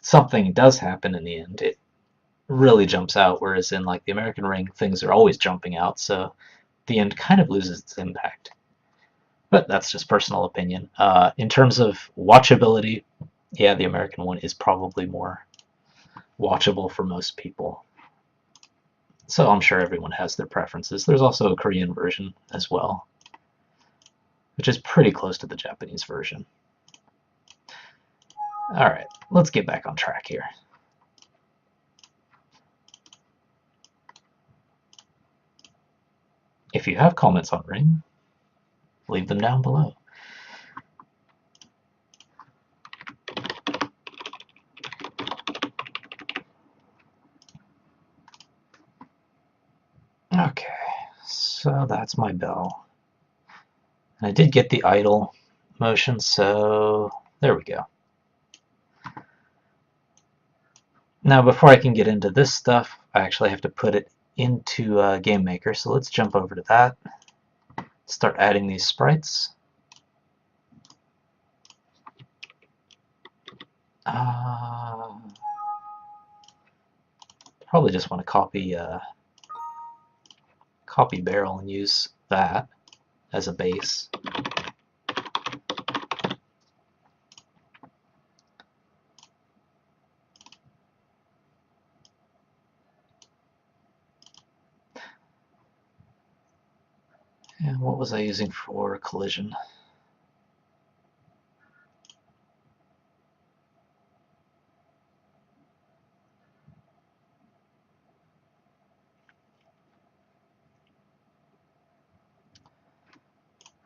something does happen in the end, it really jumps out, whereas in like the American Ring, things are always jumping out, so the end kind of loses its impact. But that's just personal opinion. In terms of watchability, yeah, the American one is probably more watchable for most people. So I'm sure everyone has their preferences. There's also a Korean version as well, which is pretty close to the Japanese version. Alright, let's get back on track here. If you have comments on Ring, leave them down below. Okay, so that's my bell. And I did get the idle motion, so there we go. Now before I can get into this stuff, I actually have to put it into GameMaker, so let's jump over to that. Start adding these sprites. Probably just want to copy barrel and use that as a base. And what was I using for collision?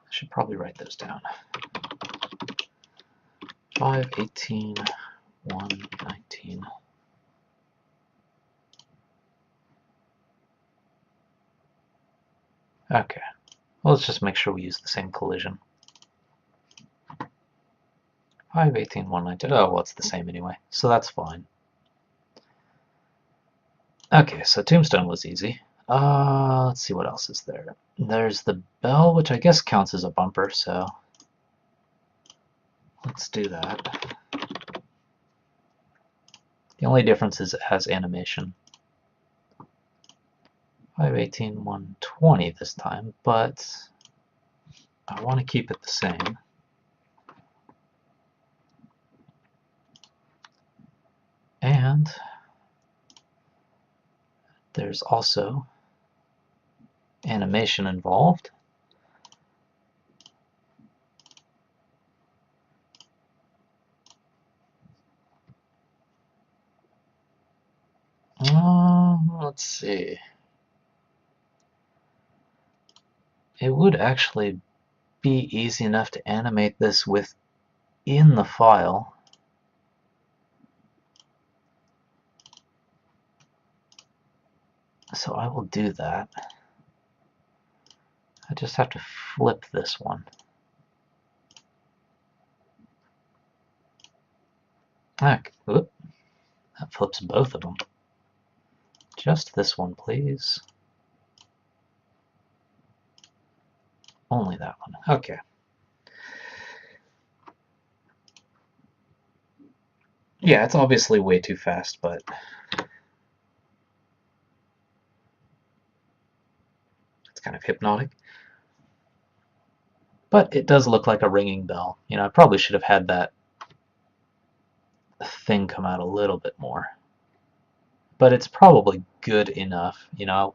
I should probably write those down. 5, 18, 1, 19. Okay, well, let's just make sure we use the same collision. 5, 18, 1, 19. Oh, well, it's the same anyway, so that's fine. Okay, so Tombstone was easy. Let's see what else is there. There's the bell, which I guess counts as a bumper, so let's do that. The only difference is it has animation. 518, 120 this time, but I want to keep it the same. And there's also animation involved. Let's see. It would actually be easy enough to animate this within the file. So I will do that. I just have to flip this one. Whoop. That flips both of them. Just this one, please. Only that one. Okay. Yeah, it's obviously way too fast, but it's kind of hypnotic. But it does look like a ringing bell. You know, I probably should have had that thing come out a little bit more. But it's probably good enough. You know,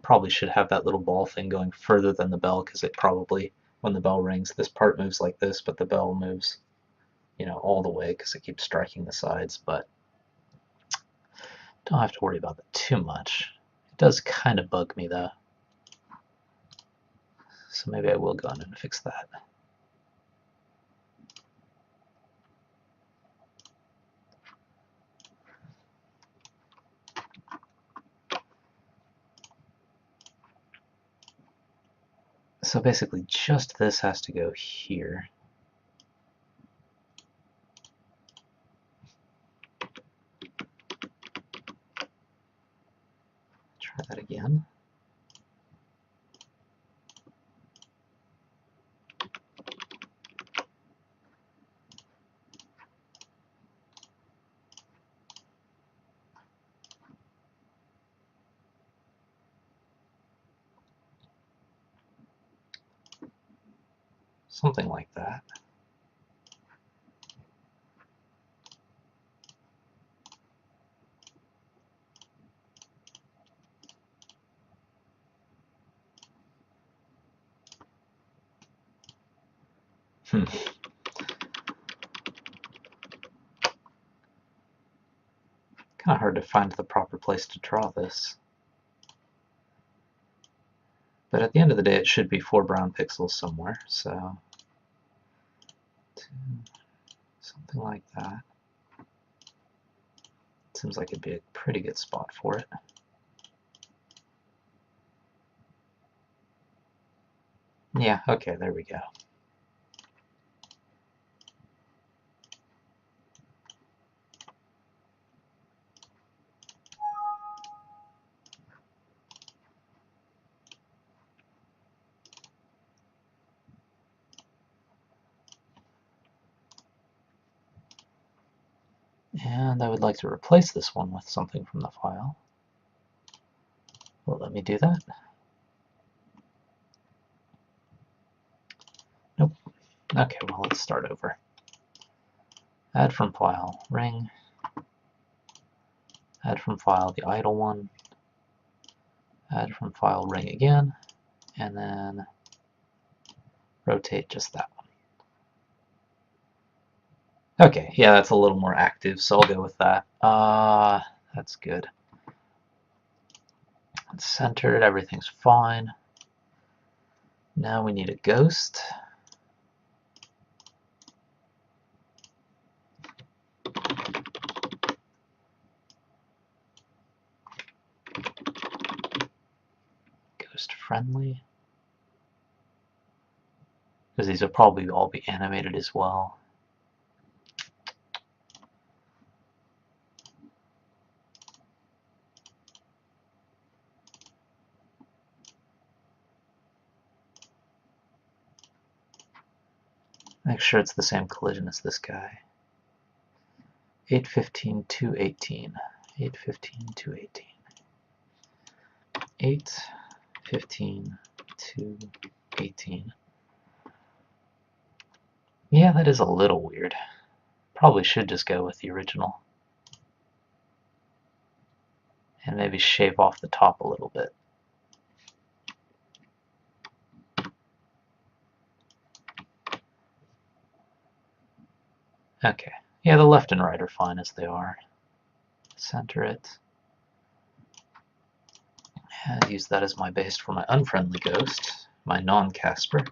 probably should have that little ball thing going further than the bell, because it probably, when the bell rings, this part moves like this, but the bell moves, you know, all the way because it keeps striking the sides. But don't have to worry about that too much. It does kind of bug me though. So maybe I will go on and fix that. So basically just this has to go here. Try that again. Something like that. Kind of hard to find the proper place to draw this. But at the end of the day, it should be 4 brown pixels somewhere, so something like that. Seems like it'd be a pretty good spot for it. Yeah, okay, there we go. And I would like to replace this one with something from the file. Well, let me do that. Nope. Okay, well, let's start over. Add from file, ring. Add from file, the idle one. Add from file, ring again. And then rotate just that one. Okay, yeah, that's a little more active, so I'll go with that. That's good. It's centered, everything's fine. Now we need a ghost. Ghost friendly. Because these will probably all be animated as well. Make sure it's the same collision as this guy. 815 to 18. 815 to 18. 815 to 18. Yeah, that is a little weird. Probably should just go with the original. And maybe shave off the top a little bit. Okay. Yeah, the left and right are fine as they are. Center it. And use that as my base for my unfriendly ghost, my non-Casper.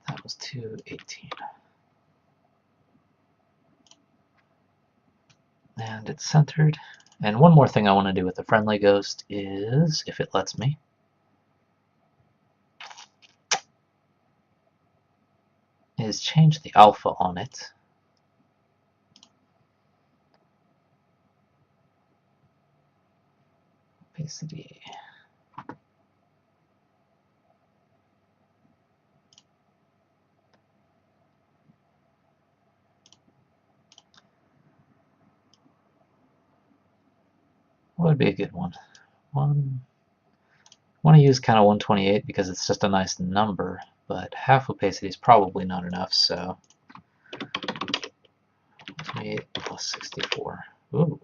That was 218. And it's centered. And one more thing I want to do with the friendly ghost is, if it lets me, is change the alpha on it Opacity. What would be a good one? I want to use kind of 128 because it's just a nice number, but half opacity is probably not enough, so 28 plus 64. Ooh.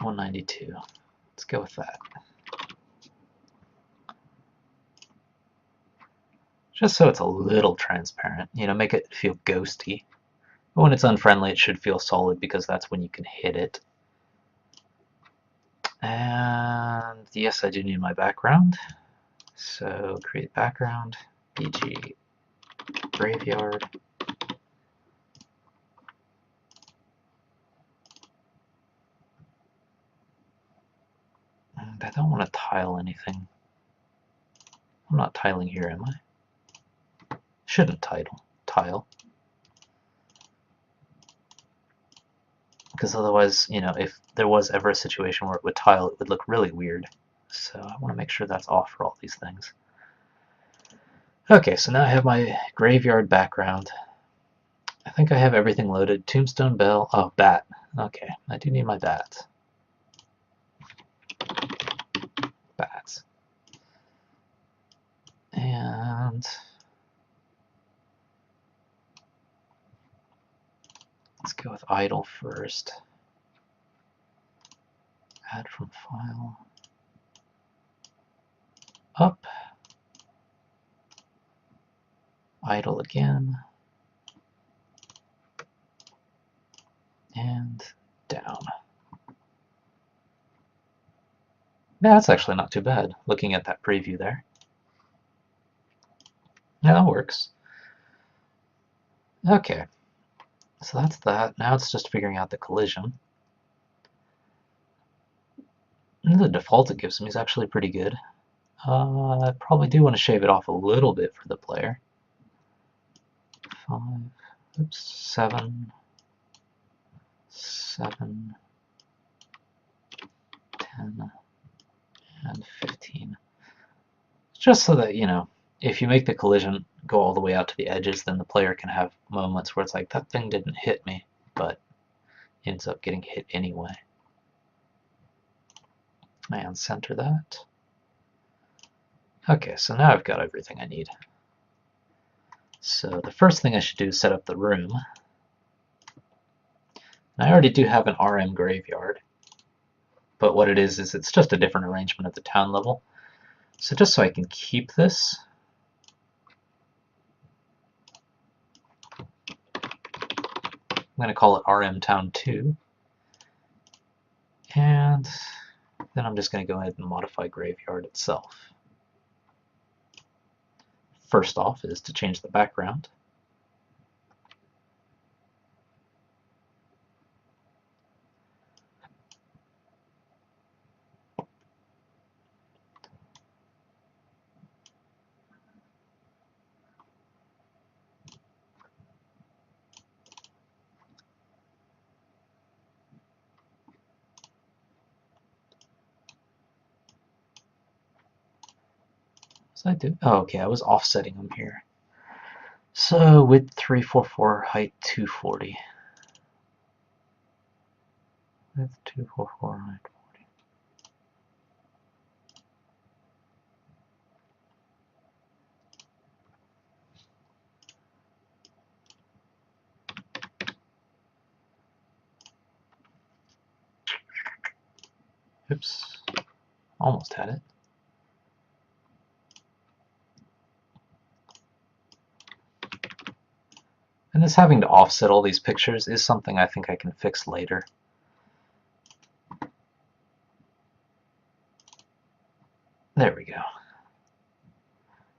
192. Let's go with that. Just so it's a little transparent, you know, make it feel ghosty. But when it's unfriendly, it should feel solid because that's when you can hit it. And yes, I do need my background. So create background, BG graveyard. And I don't want to tile anything. I'm not tiling here, am I? Shouldn't tile. Because otherwise, you know, if there was ever a situation where it would tile, it would look really weird. So I want to make sure that's off for all these things. Okay, so now I have my graveyard background. I think I have everything loaded. Tombstone bell. Oh, bat. Okay, I do need my bat. Bats. And let's go with idle first. Add from file. Up. Idle again. And down. Yeah, that's actually not too bad, looking at that preview there. Yeah, that works. Okay, so that's that. Now it's just figuring out the collision. And the default it gives me is actually pretty good. I probably do want to shave it off a little bit for the player. 5, oops, 7, 7, 10, and 15. Just so that, you know, if you make the collision go all the way out to the edges, then the player can have moments where it's like, that thing didn't hit me, but ends up getting hit anyway. And center that. Okay, so now I've got everything I need. So the first thing I should do is set up the room. And I already do have an RM graveyard, but what it is it's just a different arrangement at the town level. So just so I can keep this, I'm going to call it RM Town 2. And then I'm just going to go ahead and modify graveyard itself. First off is to change the background. So I do. Oh, okay, I was offsetting them here. So width 344, height 240. Width 244, height 40. Oops, almost had it. And this having to offset all these pictures is something I think I can fix later. There we go.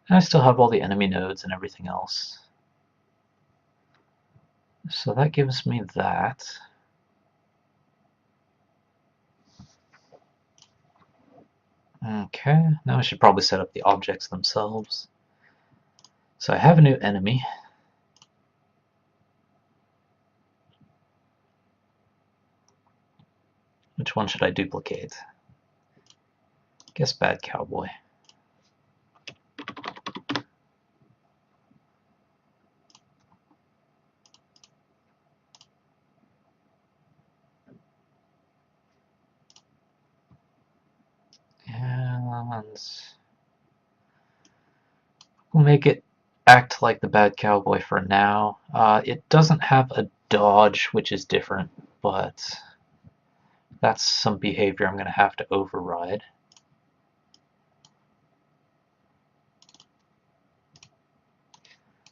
And I still have all the enemy nodes and everything else. So that gives me that. Okay, now I should probably set up the objects themselves. So I have a new enemy. Which one should I duplicate? Guess Bad Cowboy. And we'll make it act like the Bad Cowboy for now. It doesn't have a dodge, which is different, but that's some behavior I'm going to have to override.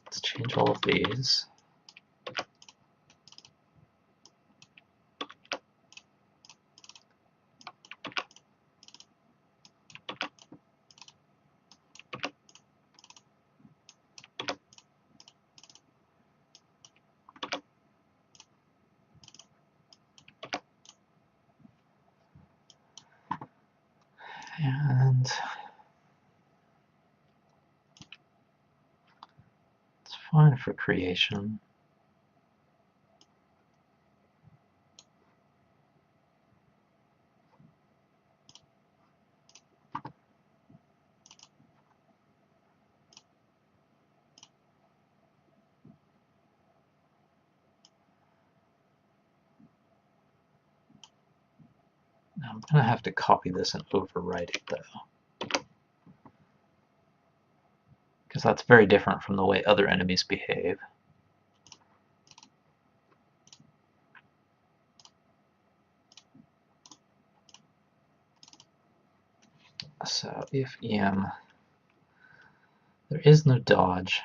Let's change all of these. And it's fine for creation. I'm going to have to copy this and overwrite it though, because that's very different from the way other enemies behave. So if EM, there is no dodge.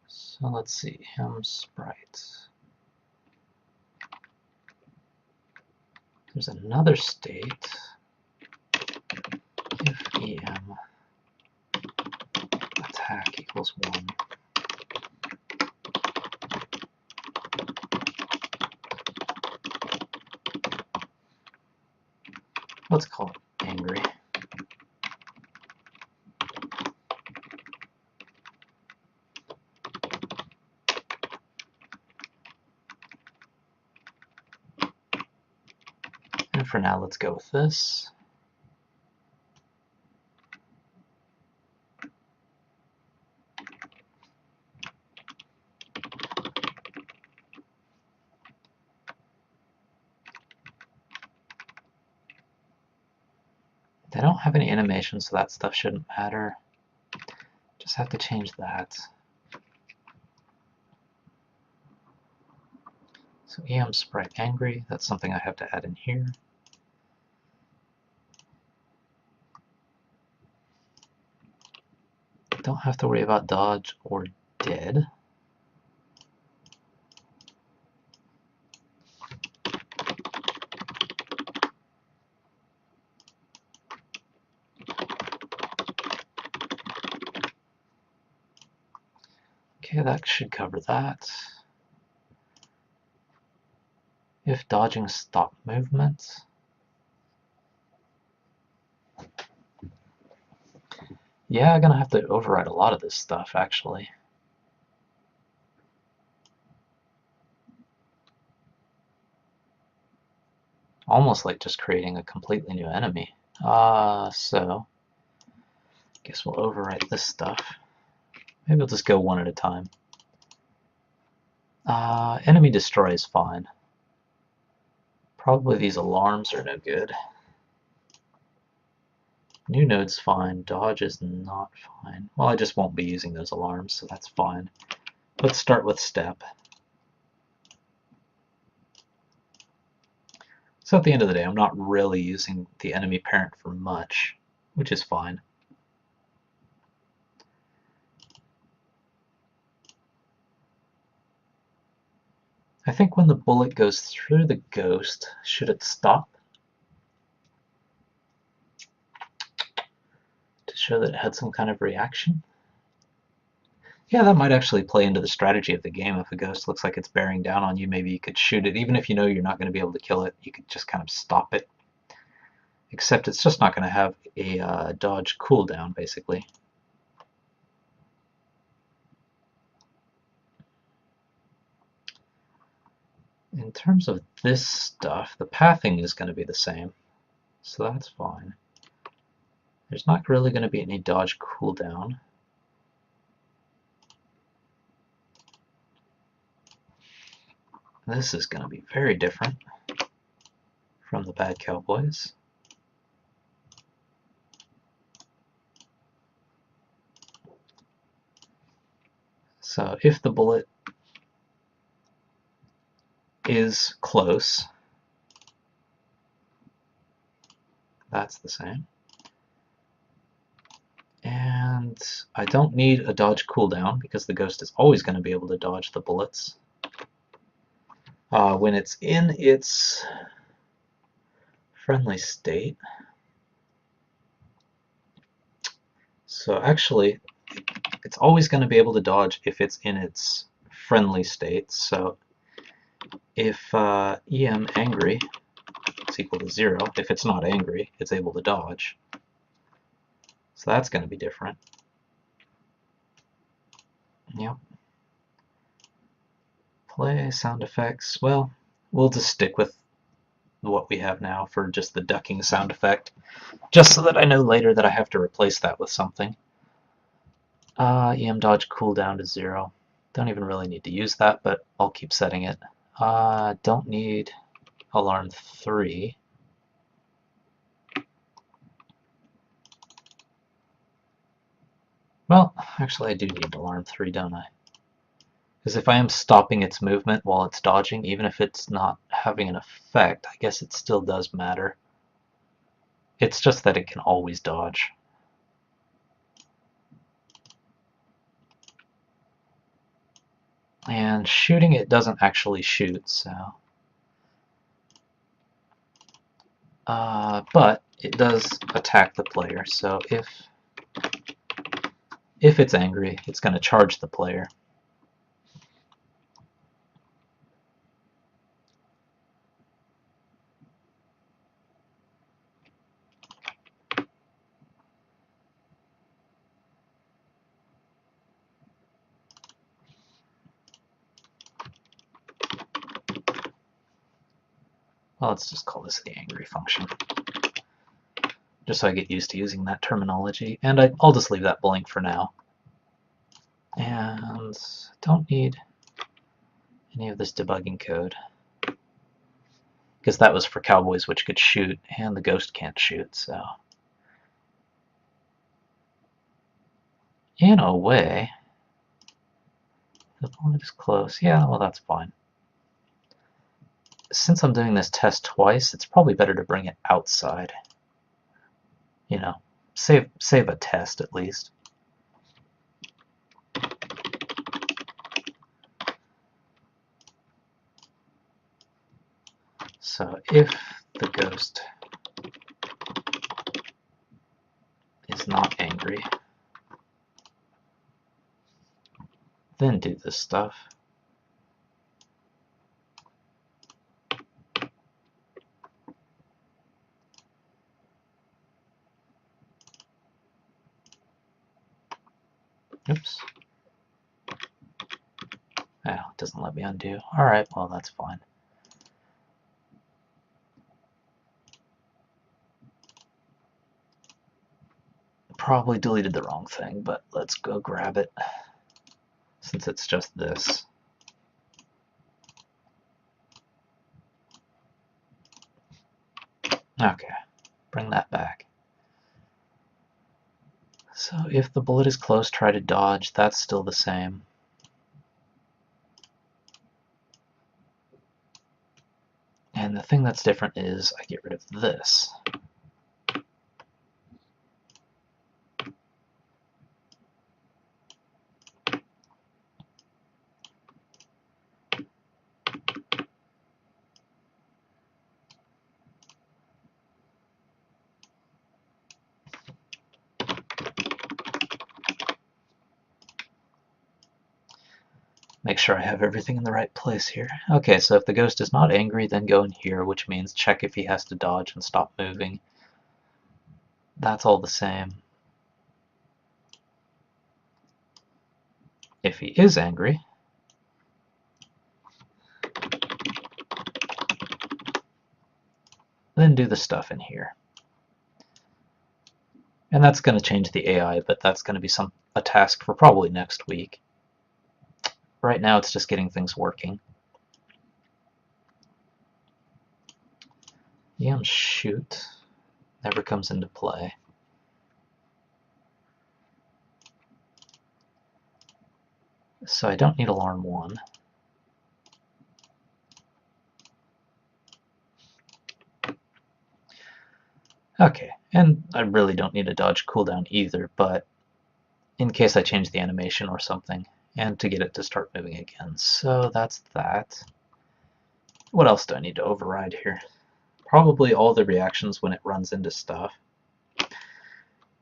So let's see, Sprites. There's another state. If EM attack equals 1. Let's call it angry. And for now, let's go with this. They don't have any animation, so that stuff shouldn't matter. Just have to change that. So EM sprite angry, that's something I have to add in here. Don't have to worry about dodge or dead. Okay, that should cover that. If dodging stop movement. Yeah, I'm gonna have to override a lot of this stuff actually. Almost like just creating a completely new enemy. So guess we'll overwrite this stuff. Maybe we'll just go one at a time. Enemy destroy is fine. Probably these alarms are no good. New node's fine. Dodge is not fine. Well, I just won't be using those alarms, so that's fine. Let's start with step. So at the end of the day, I'm not really using the enemy parent for much, which is fine. I think when the bullet goes through the ghost, should it stop? To show that it had some kind of reaction? Yeah, that might actually play into the strategy of the game. If a ghost looks like it's bearing down on you, maybe you could shoot it. Even if you know you're not going to be able to kill it, you could just kind of stop it. Except it's just not going to have a dodge cooldown, basically. In terms of this stuff, the pathing is going to be the same, so that's fine. There's not really going to be any dodge cooldown. This is going to be very different from the Bad Cowboys. So if the bullet is close, that's the same. And I don't need a dodge cooldown because the ghost is always going to be able to dodge the bullets. When it's in its friendly state. So actually, it's always going to be able to dodge if it's in its friendly state. So if EM angry is equal to 0, if it's not angry, it's able to dodge. So that's going to be different. Yep. Play sound effects. Well, we'll just stick with what we have now for just the ducking sound effect, just so that I know later that I have to replace that with something. EM dodge cooldown to 0. Don't even really need to use that, but I'll keep setting it. Don't need alarm 3. Well, actually I do need alarm 3, don't I? Because if I am stopping its movement while it's dodging, even if it's not having an effect, I guess it still does matter. It's just that it can always dodge. And shooting it doesn't actually shoot, so... but it does attack the player, so if it's angry, it's going to charge the player. Well, let's just call this the angry function, just so I get used to using that terminology. And I'll just leave that blank for now. And don't need any of this debugging code, because that was for cowboys which could shoot, and the ghost can't shoot, so... In a way, the bullet is close. Yeah, well, that's fine. Since I'm doing this test twice, it's probably better to bring it outside. You know, save a test at least. So if the ghost is not angry, then do this stuff. Oops. Oh, it doesn't let me undo. Alright, well, that's fine. Probably deleted the wrong thing, but let's go grab it, since it's just this. Okay, bring that back. So if the bullet is close, try to dodge. That's still the same. And the thing that's different is I get rid of this. Make sure I have everything in the right place here. Okay, so if the ghost is not angry, then go in here, which means check if he has to dodge and stop moving. That's all the same. If he is angry, then do the stuff in here. And that's going to change the AI, but that's going to be a task for probably next week. Right now it's just getting things working. Shoot never comes into play. So I don't need alarm 1. Okay, and I really don't need a dodge cooldown either, but in case I change the animation or something, and to get it to start moving again. So that's that. What else do I need to override here? Probably all the reactions when it runs into stuff.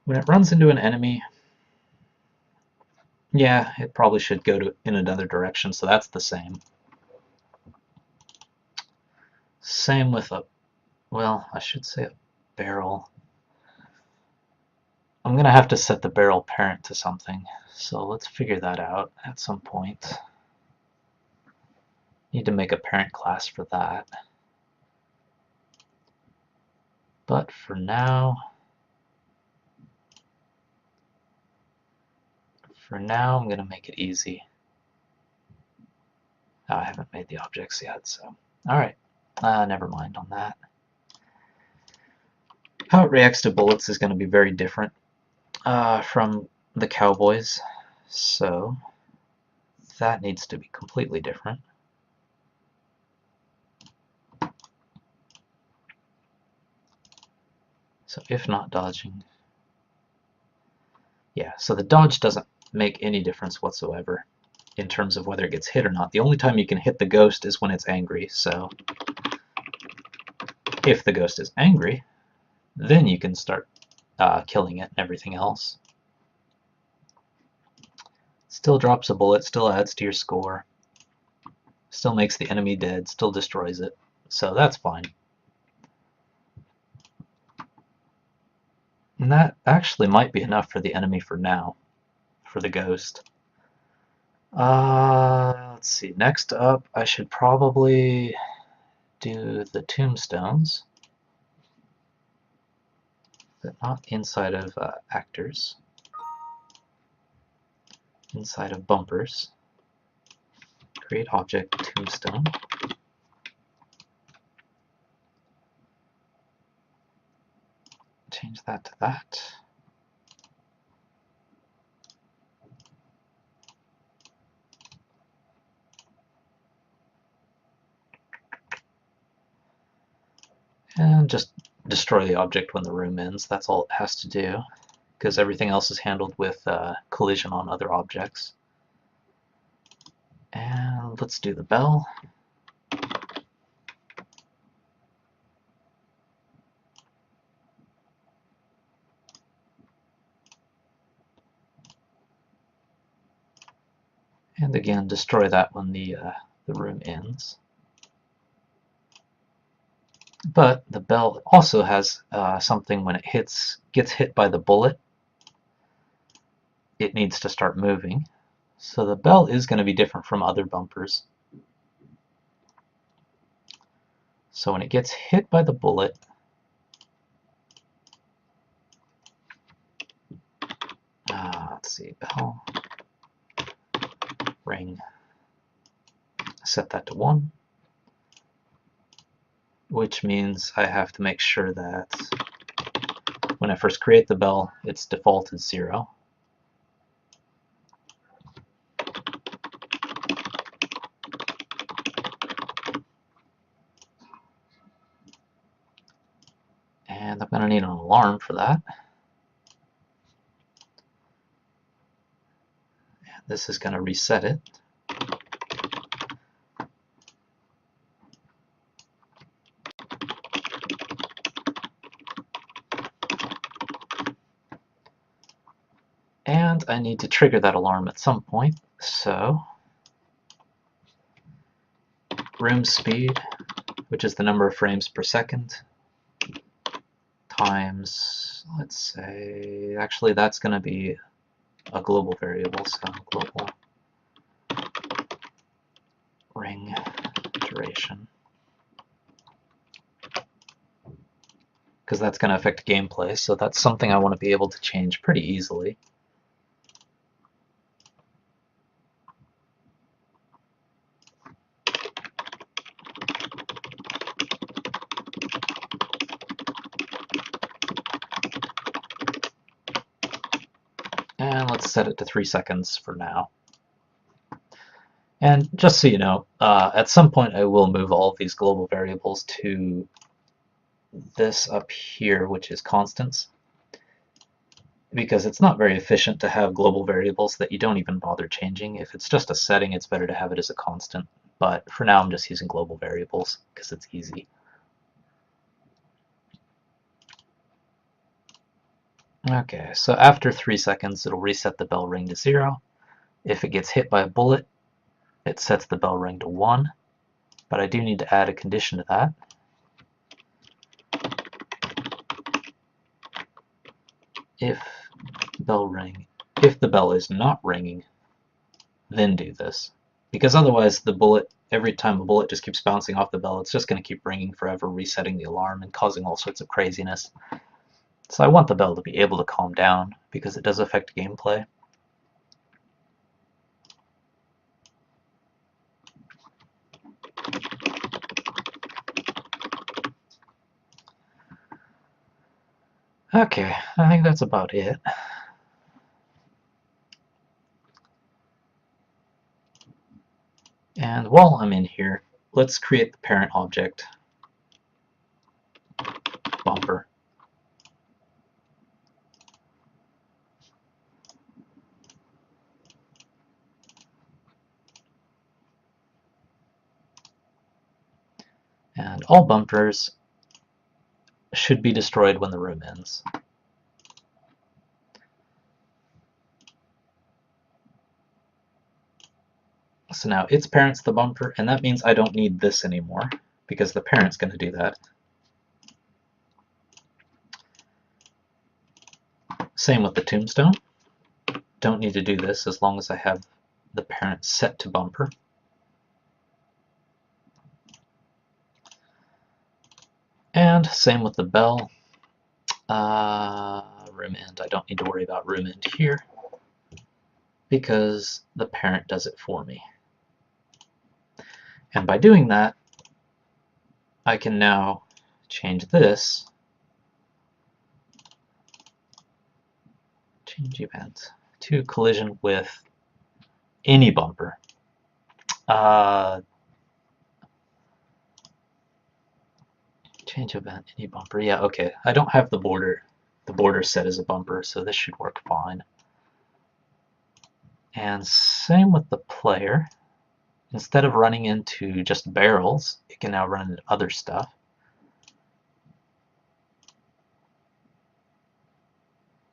When it runs into an enemy, yeah, it probably should go in another direction, so that's the same. Same with well, I should say a barrel. I'm going to have to set the barrel parent to something, so let's figure that out at some point. Need to make a parent class for that. But for now, I'm going to make it easy. Oh, I haven't made the objects yet, so alright, never mind on that. How it reacts to bullets is going to be very different from the cowboys, so that needs to be completely different. So if not dodging, yeah, so the dodge doesn't make any difference whatsoever in terms of whether it gets hit or not. The only time you can hit the ghost is when it's angry, so if the ghost is angry, then you can start killing it and everything else. Still drops a bullet, still adds to your score, still makes the enemy dead, still destroys it, so that's fine. And that actually might be enough for the enemy for now, for the ghost. Let's see, next up I should probably do the tombstones, but not inside of actors, inside of bumpers. Create object tombstone. Change that to that. And just destroy the object when the room ends. That's all it has to do, because everything else is handled with collision on other objects. And let's do the bell. And again, destroy that when the room ends. But the bell also has something when it gets hit by the bullet, it needs to start moving. So the bell is going to be different from other bumpers. So when it gets hit by the bullet, let's see, bell, ring, set that to 1, which means I have to make sure that when I first create the bell, its default is 0. And I'm going to need an alarm for that. And this is going to reset it. And I need to trigger that alarm at some point, so room speed, which is the number of frames per second, times, let's say, actually that's going to be a global variable, so global ring duration. because that's going to affect gameplay, so that's something I want to be able to change pretty easily. And let's set it to 3 seconds for now. And just so you know, at some point I will move all of these global variables to this up here, which is constants, because it's not very efficient to have global variables that you don't even bother changing. If it's just a setting, it's better to have it as a constant. But for now, I'm just using global variables because it's easy. Okay, so after 3 seconds, it'll reset the bell ring to 0. If it gets hit by a bullet, it sets the bell ring to 1. But I do need to add a condition to that. If the bell is not ringing, then do this. Because otherwise the bullet, every time a bullet just keeps bouncing off the bell, it's just going to keep ringing forever, resetting the alarm and causing all sorts of craziness. So I want the bell to be able to calm down, because it does affect gameplay. Okay, I think that's about it. And while I'm in here, let's create the parent object, bumper. And all bumpers should be destroyed when the room ends. So now its parent's the bumper, and that means I don't need this anymore, because the parent's going to do that. Same with the tombstone. Don't need to do this as long as I have the parent set to bumper. And same with the bell. Room end, I don't need to worry about room end here, because the parent does it for me. And by doing that, I can now change this, change event, to collision with any bumper. Change event, any bumper. Yeah, okay. I don't have the border set as a bumper, so this should work fine. And same with the player. Instead of running into just barrels, it can now run into other stuff.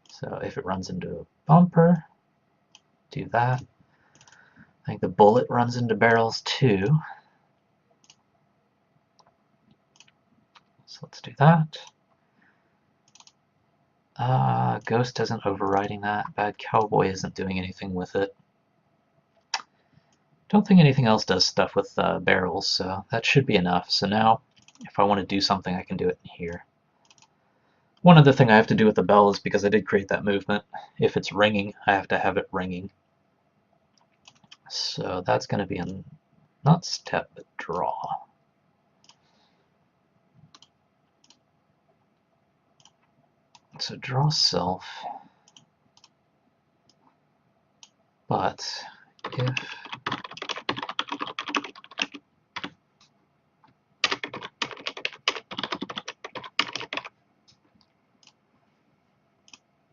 So if it runs into a bumper, do that. I think the bullet runs into barrels too. So let's do that. Ghost isn't overriding that. Bad Cowboy isn't doing anything with it. Don't think anything else does stuff with barrels, so that should be enough. So now, if I want to do something, I can do it in here. One other thing I have to do with the bell is, because I did create that movement, if it's ringing, I have to have it ringing. So that's going to be in, not step, but draw. So draw self, but if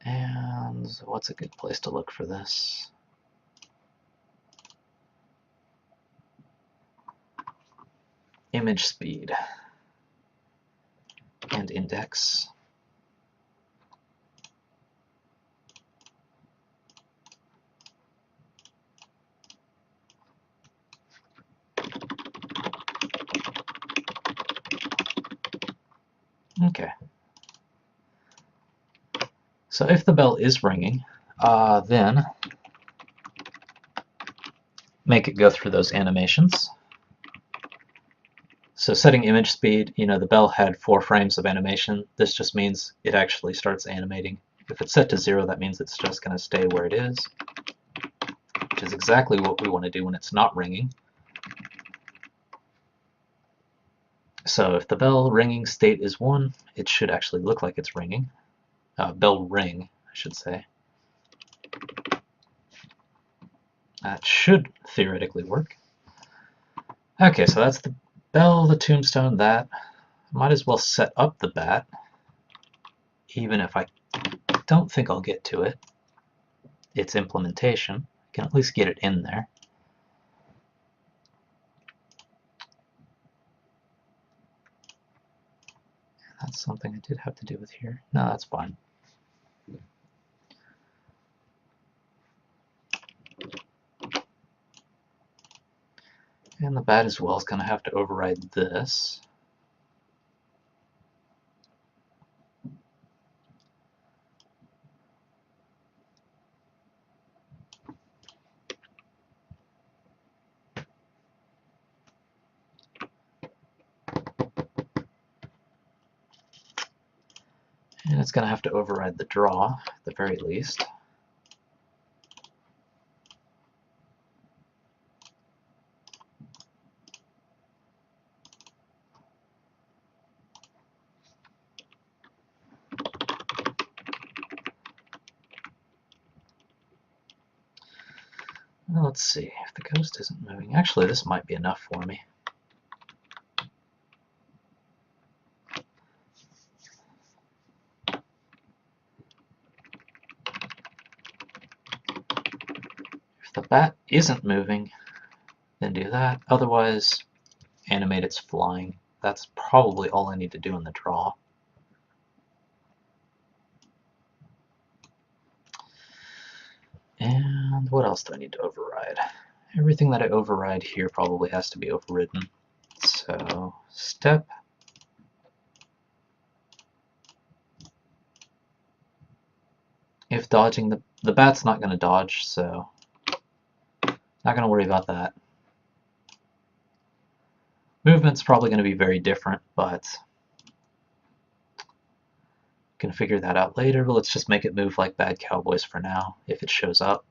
and what's a good place to look for this? Image speed and index. Okay. So if the bell is ringing, then make it go through those animations. So setting image speed, the bell had 4 frames of animation. This just means it actually starts animating. If it's set to 0, that means it's just going to stay where it is, which is exactly what we want to do when it's not ringing. So if the bell ringing state is 1, it should actually look like it's ringing. Bell ring, I should say. That should theoretically work. Okay, so that's the bell, the tombstone, that. Might as well set up the bat, even if I don't think I'll get to it. Its implementation. I can at least get it in there. That's something I did have to do with here. No, that's fine. And the bat as well is going to have to override this. And it's going to have to override the draw, at the very least. Well, let's see, if the ghost isn't moving. Actually, this might be enough for me. If the bat isn't moving, then do that. Otherwise, animate its flying. That's probably all I need to do in the draw. And what else do I need to override? Everything that I override here probably has to be overridden. So, step. If dodging, the bat's not going to dodge, so not going to worry about that. Movement's probably going to be very different, but can figure that out later. But let's just make it move like Bad Cowboys for now, if it shows up.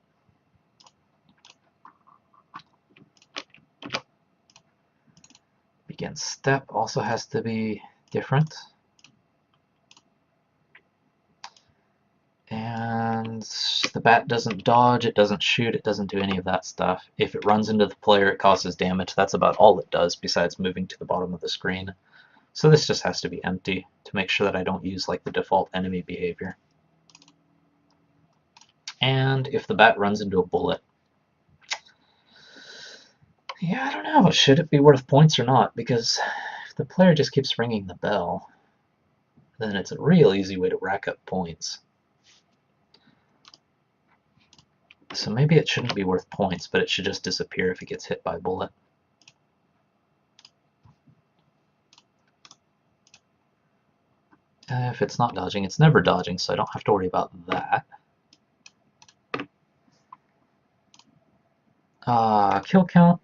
Begin step also has to be different. And the bat doesn't dodge, it doesn't shoot, it doesn't do any of that stuff. If it runs into the player, it causes damage. That's about all it does besides moving to the bottom of the screen. So this just has to be empty to make sure that I don't use like the default enemy behavior. And if the bat runs into a bullet, yeah, I don't know, should it be worth points or not? Because if the player just keeps ringing the bell, then it's a real easy way to rack up points. So maybe it shouldn't be worth points, but it should just disappear if it gets hit by a bullet. If it's not dodging, it's never dodging, so I don't have to worry about that. Kill count.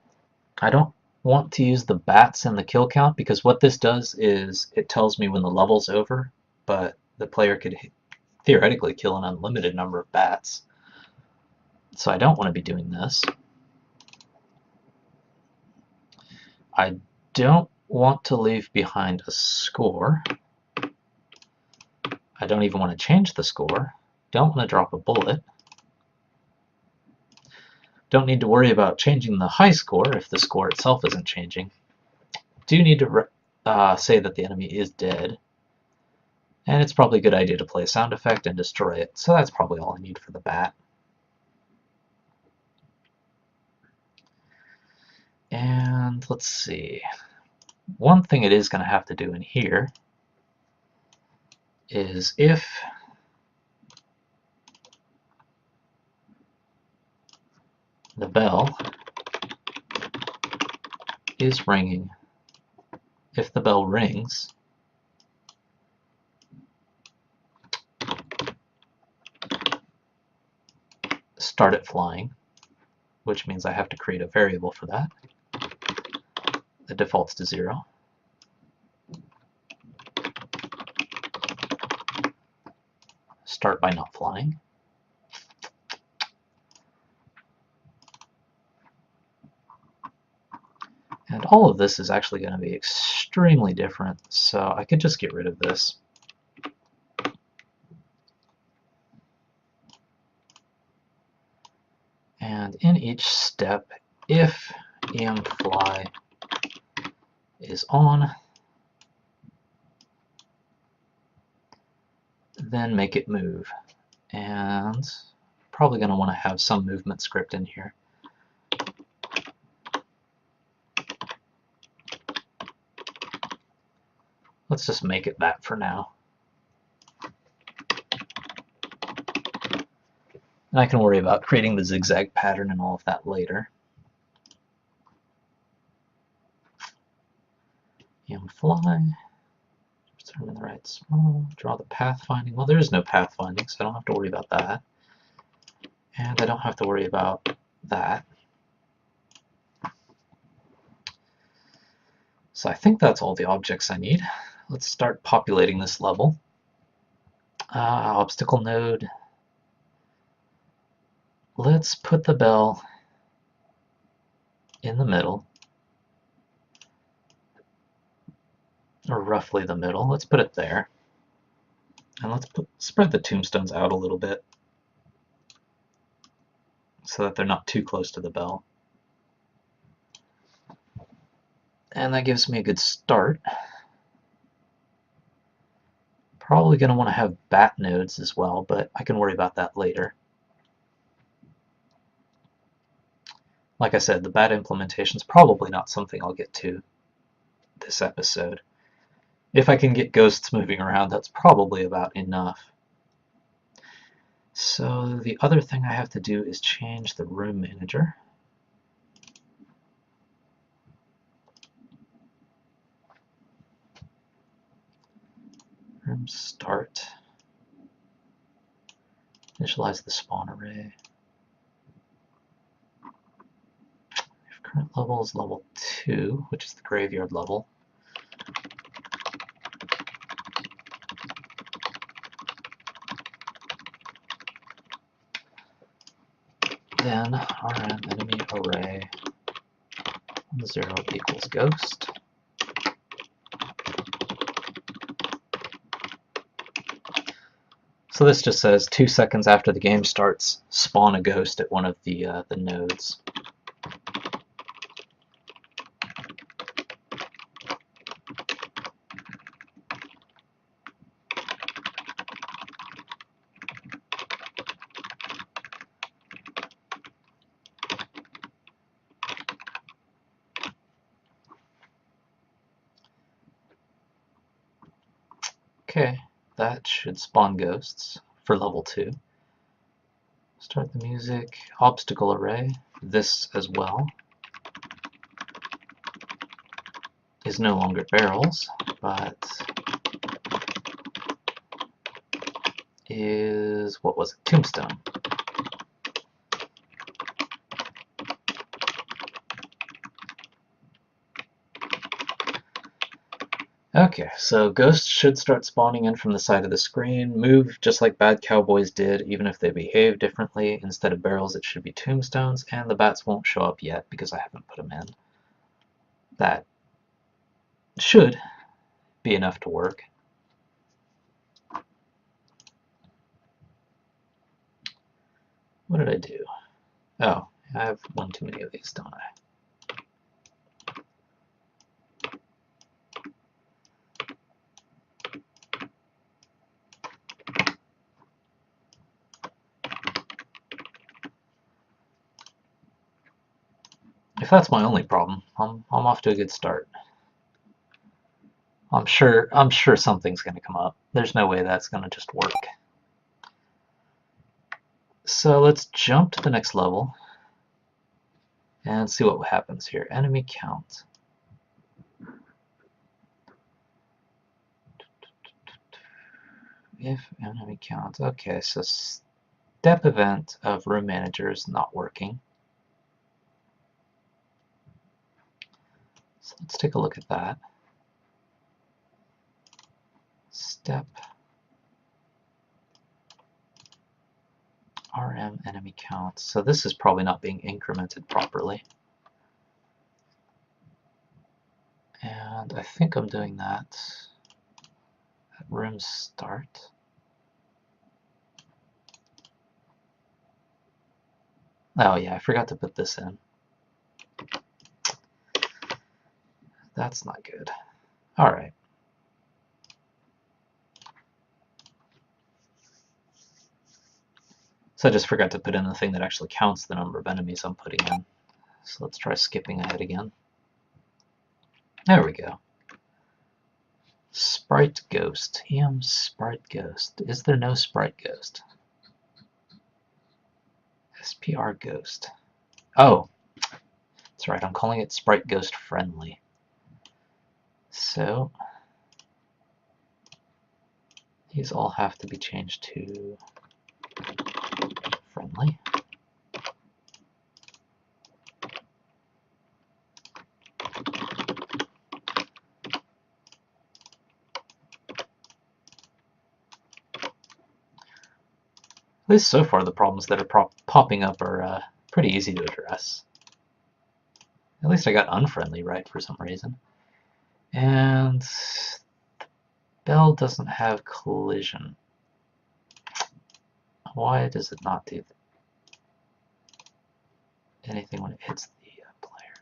I don't want to use the bats in the kill count because what this does is it tells me when the level's over, but the player could theoretically kill an unlimited number of bats. So I don't want to be doing this. I don't want to leave behind a score. I don't even want to change the score. Don't want to drop a bullet. Don't need to worry about changing the high score if the score itself isn't changing. Do need to say that the enemy is dead. And it's probably a good idea to play a sound effect and destroy it. So that's probably all I need for the bat. And let's see. One thing it is going to have to do in here is if the bell is ringing, if the bell rings, start it flying, which means I have to create a variable for that. It defaults to 0. start by not flying. And all of this is actually going to be extremely different, so I could just get rid of this. And in each step, if emFly is on, then make it move. And probably going to want to have some movement script in here. Let's just make it that for now. And I can worry about creating the zigzag pattern and all of that later. emFly, determine the right small, draw the pathfinding. Well, there is no pathfinding, so I don't have to worry about that. And I don't have to worry about that. So I think that's all the objects I need. Let's start populating this level. Obstacle node. Let's put the bell in the middle, or roughly the middle. Let's put it there. And let's spread the tombstones out a little bit so that they're not too close to the bell. And that gives me a good start. Probably going to want to have bat nodes as well, but I can worry about that later. Like I said, the bat implementation is probably not something I'll get to this episode. If I can get ghosts moving around, that's probably about enough. So the other thing I have to do is change the room manager. Room start. Initialize the spawn array. If current level is level 2, which is the graveyard level, then rm enemy array 0 equals ghost. So this just says 2 seconds after the game starts, spawn a ghost at one of the nodes. Okay, that should spawn ghosts for level 2. Start the music, obstacle array, this as well is no longer barrels, but is, what was it, tombstone. Okay, so ghosts should start spawning in from the side of the screen, move just like bad cowboys did, even if they behave differently. Instead of barrels, it should be tombstones, and the bats won't show up yet because I haven't put them in. That should be enough to work. What did I do? Oh, I have one too many of these, don't I? If that's my only problem, I'm off to a good start. I'm sure something's going to come up. There's no way that's going to just work. So let's jump to the next level and see what happens here. Enemy count. If enemy count. Okay, so step event of room manager is not working. So let's take a look at that. Step RM enemy count. So this is probably not being incremented properly. And I think I'm doing that at room start. Oh yeah, I forgot to put this in. That's not good. Alright. So I just forgot to put in the thing that actually counts the number of enemies I'm putting in. So let's try skipping ahead again. There we go. Sprite Ghost. Sprite Ghost. Is there no Sprite Ghost? SPR Ghost. Oh, that's right. I'm calling it Sprite Ghost Friendly. So these all have to be changed to friendly. At least so far, the problems that are popping up are pretty easy to address. At least I got unfriendly right for some reason. And the bell doesn't have collision. Why does it not do anything when it hits the player?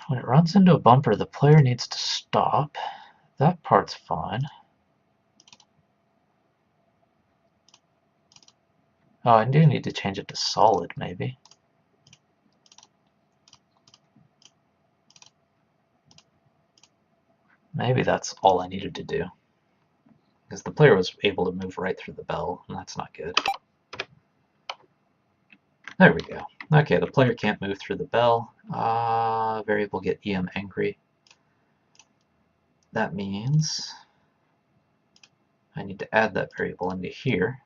When it runs into a bumper, the player needs to stop. That part's fine. Oh, I do need to change it to solid, maybe. Maybe that's all I needed to do. Because the player was able to move right through the bell, and that's not good. There we go. Okay, the player can't move through the bell. Variable get EM angry. That means I need to add that variable into here.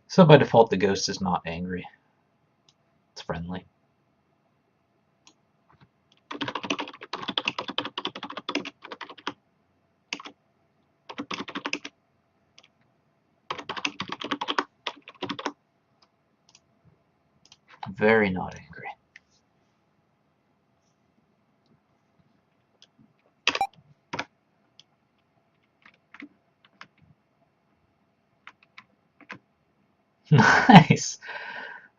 So by default, the ghost is not angry. It's friendly. Very not angry. Nice.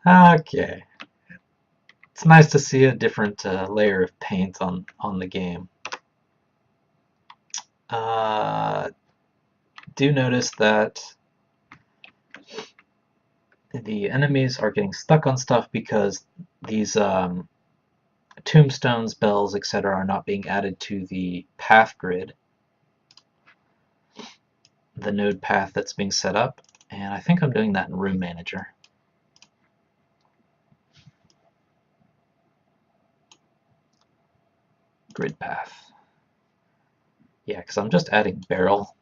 Okay. It's nice to see a different layer of paint on the game. Do notice that the enemies are getting stuck on stuff because these tombstones, bells, etc. are not being added to the path grid, the node path that's being set up, and I think I'm doing that in Room Manager. Grid path. Yeah, because I'm just adding barrel,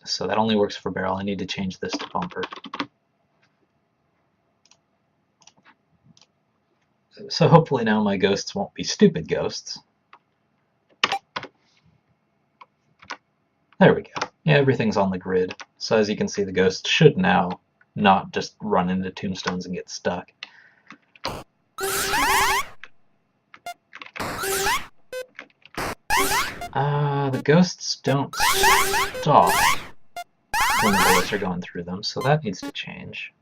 so that only works for barrel. I need to change this to bumper. So hopefully now my ghosts won't be stupid ghosts. There we go. Yeah, everything's on the grid. So as you can see, the ghost should now not just run into tombstones and get stuck. The ghosts don't stop when the bullets are going through them, so that needs to change.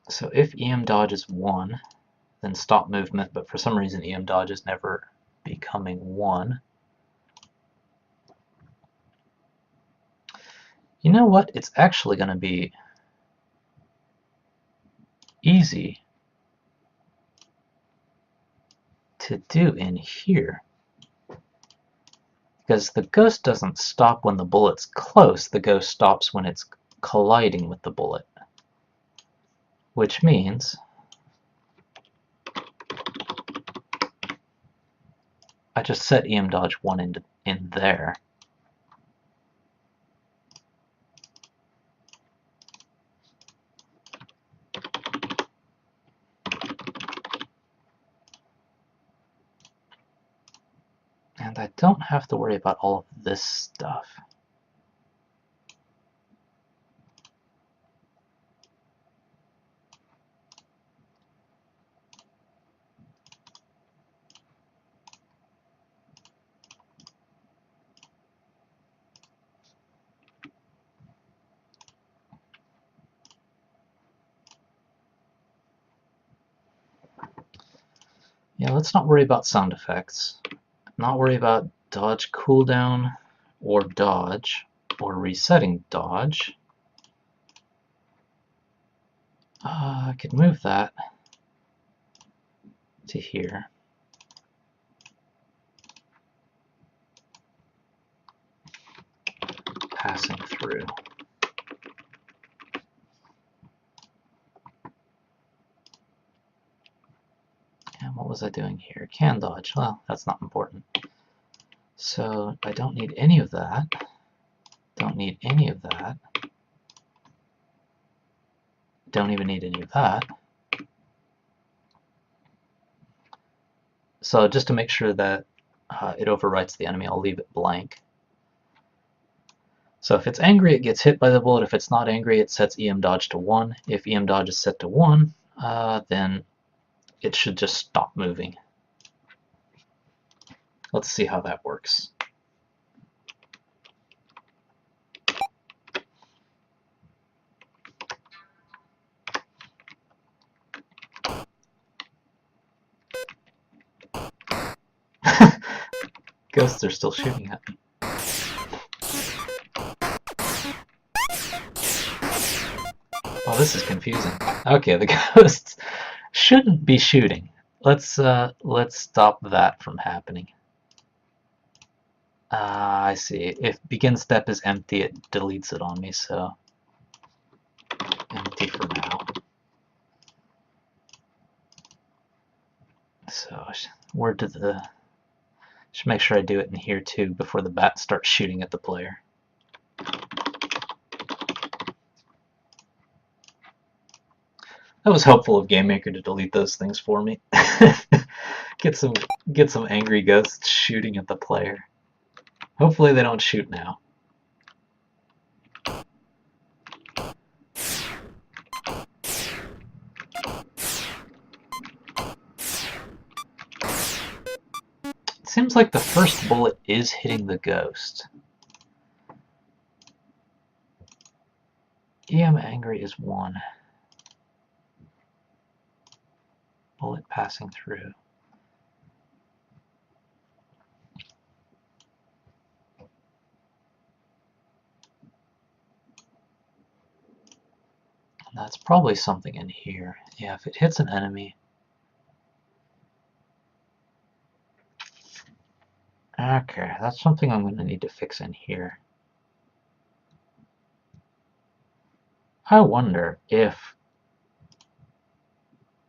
So if EM dodge is 1, then stop movement, but for some reason EM dodge is never becoming 1. You know what? It's actually going to be easy to do in here. Because the ghost doesn't stop when the bullet's close, the ghost stops when it's colliding with the bullet. Which means I just set EM dodge 1 in there. But I don't have to worry about all of this stuff. Yeah, let's not worry about sound effects. Not worry about dodge cooldown or dodge or resetting dodge. I could move that to here. Passing through. And what was I doing here? Can dodge. Well, that's not important. So I don't need any of that. Don't need any of that. Don't even need any of that. So just to make sure that it overwrites the enemy, I'll leave it blank. So if it's angry, it gets hit by the bullet. If it's not angry, it sets EM dodge to 1. If EM dodge is set to 1, then it should just stop moving. Let's see how that works. Ghosts are still shooting at me. Oh, this is confusing. Okay, the ghosts shouldn't be shooting. Let's stop that from happening. I see. If begin step is empty, it deletes it on me, so empty for now. So word to the... Should make sure I do it in here too before the bat starts shooting at the player. That was helpful of GameMaker to delete those things for me. Get some angry ghosts shooting at the player. Hopefully they don't shoot now. It seems like the first bullet is hitting the ghost. EM angry is 1. Bullet passing through. And that's probably something in here. Yeah, if it hits an enemy. Okay, that's something I'm going to need to fix in here. I wonder if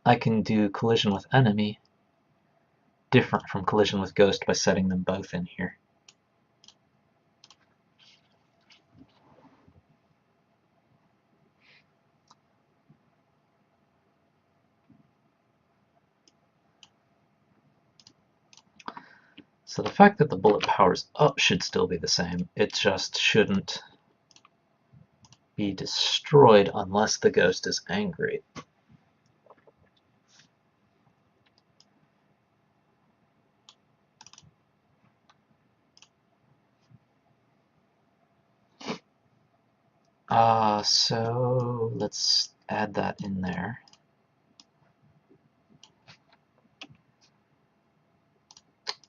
I can do collision with enemy different from collision with ghost by setting them both in here. So the fact that the bullet powers up should still be the same. It just shouldn't be destroyed unless the ghost is angry. So let's add that in there.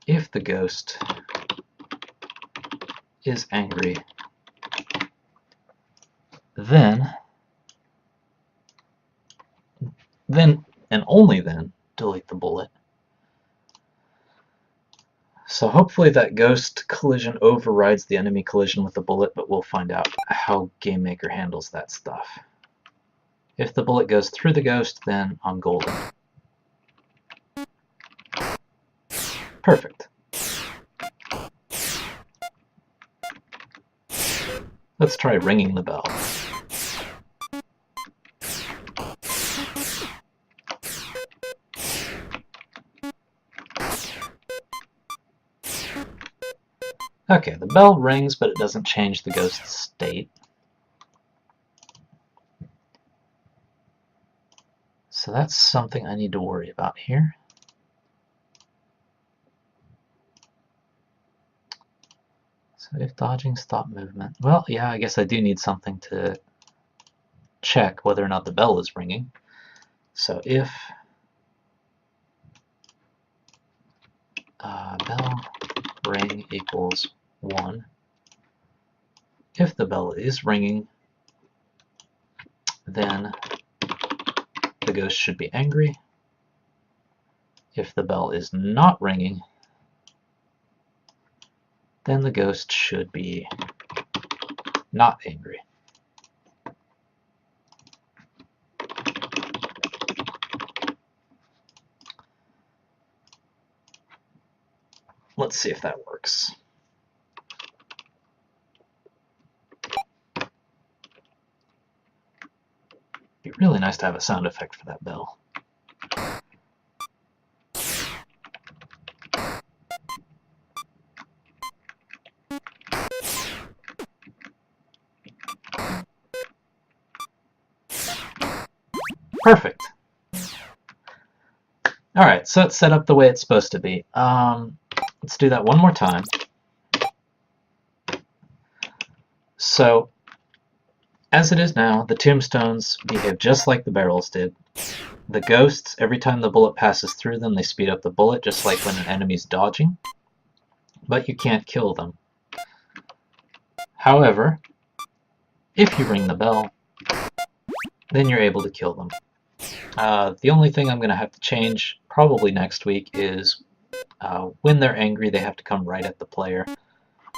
If the ghost is angry, then and only then delete the bullet. So hopefully that ghost collision overrides the enemy collision with the bullet, but we'll find out how GameMaker handles that stuff. If the bullet goes through the ghost, then I'm golden. Perfect. Let's try ringing the bell. Okay, the bell rings, but it doesn't change the ghost's state. So that's something I need to worry about here. So if dodging, stop movement. Well, yeah, I guess I do need something to check whether or not the bell is ringing. So if bell ring equals 1, if the bell is ringing, then the ghost should be angry. If the bell is not ringing, then the ghost should be not angry. Let's see if that works. It'd be really nice to have a sound effect for that bell. Perfect. Alright, so it's set up the way it's supposed to be. Let's do that one more time. So, as it is now, the tombstones behave just like the barrels did. The ghosts, every time the bullet passes through them, they speed up the bullet, just like when an enemy's dodging. But you can't kill them. However, if you ring the bell, then you're able to kill them. The only thing I'm going to have to change, probably next week, is when they're angry, they have to come right at the player.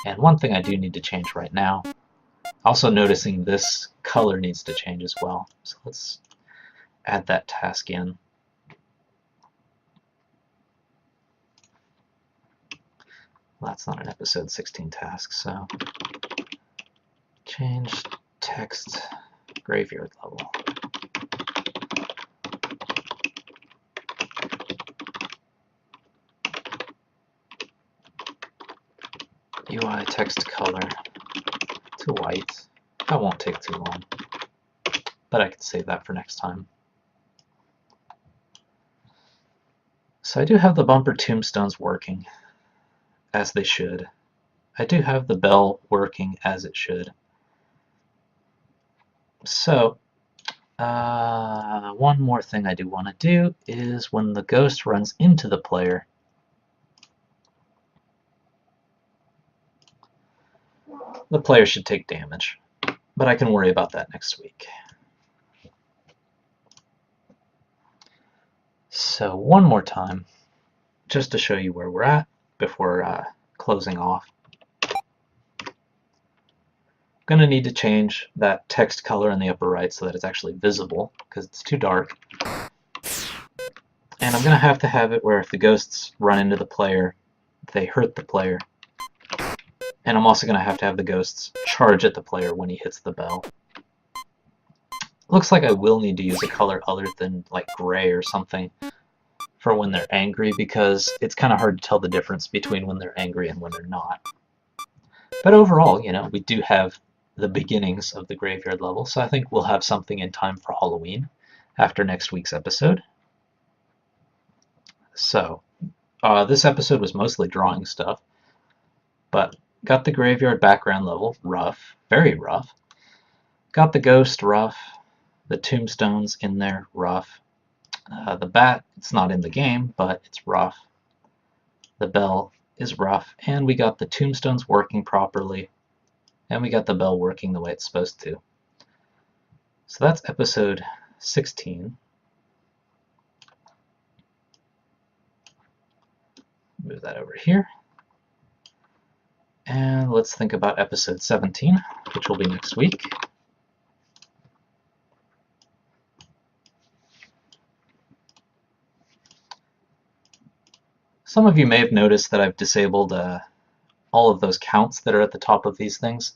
And one thing I do need to change right now, also noticing this color needs to change as well. So let's add that task in. Well, that's not an episode 16 task, so change text graveyard level. UI text color to white. That won't take too long, but I can save that for next time. So I do have the bumper tombstones working as they should. I do have the bell working as it should. So one more thing I do want to do is when the ghost runs into the player, the player should take damage, but I can worry about that next week. So one more time, just to show you where we're at before closing off. I'm going to need to change that text color in the upper right so that it's actually visible, because it's too dark. And I'm going to have it where if the ghosts run into the player, they hurt the player. And I'm also going to have the ghosts charge at the player when he hits the bell. Looks like I will need to use a color other than like gray or something for when they're angry, because it's kind of hard to tell the difference between when they're angry and when they're not. But overall, you know, we do have the beginnings of the graveyard level, so I think we'll have something in time for Halloween after next week's episode. So, this episode was mostly drawing stuff, but got the graveyard background level rough, very rough. Got the ghost rough, the tombstones in there rough. The bat, it's not in the game, but it's rough. The bell is rough, and we got the tombstones working properly, and we got the bell working the way it's supposed to. So that's episode 16. Move that over here. And let's think about episode 17, which will be next week. Some of you may have noticed that I've disabled all of those counts that are at the top of these things.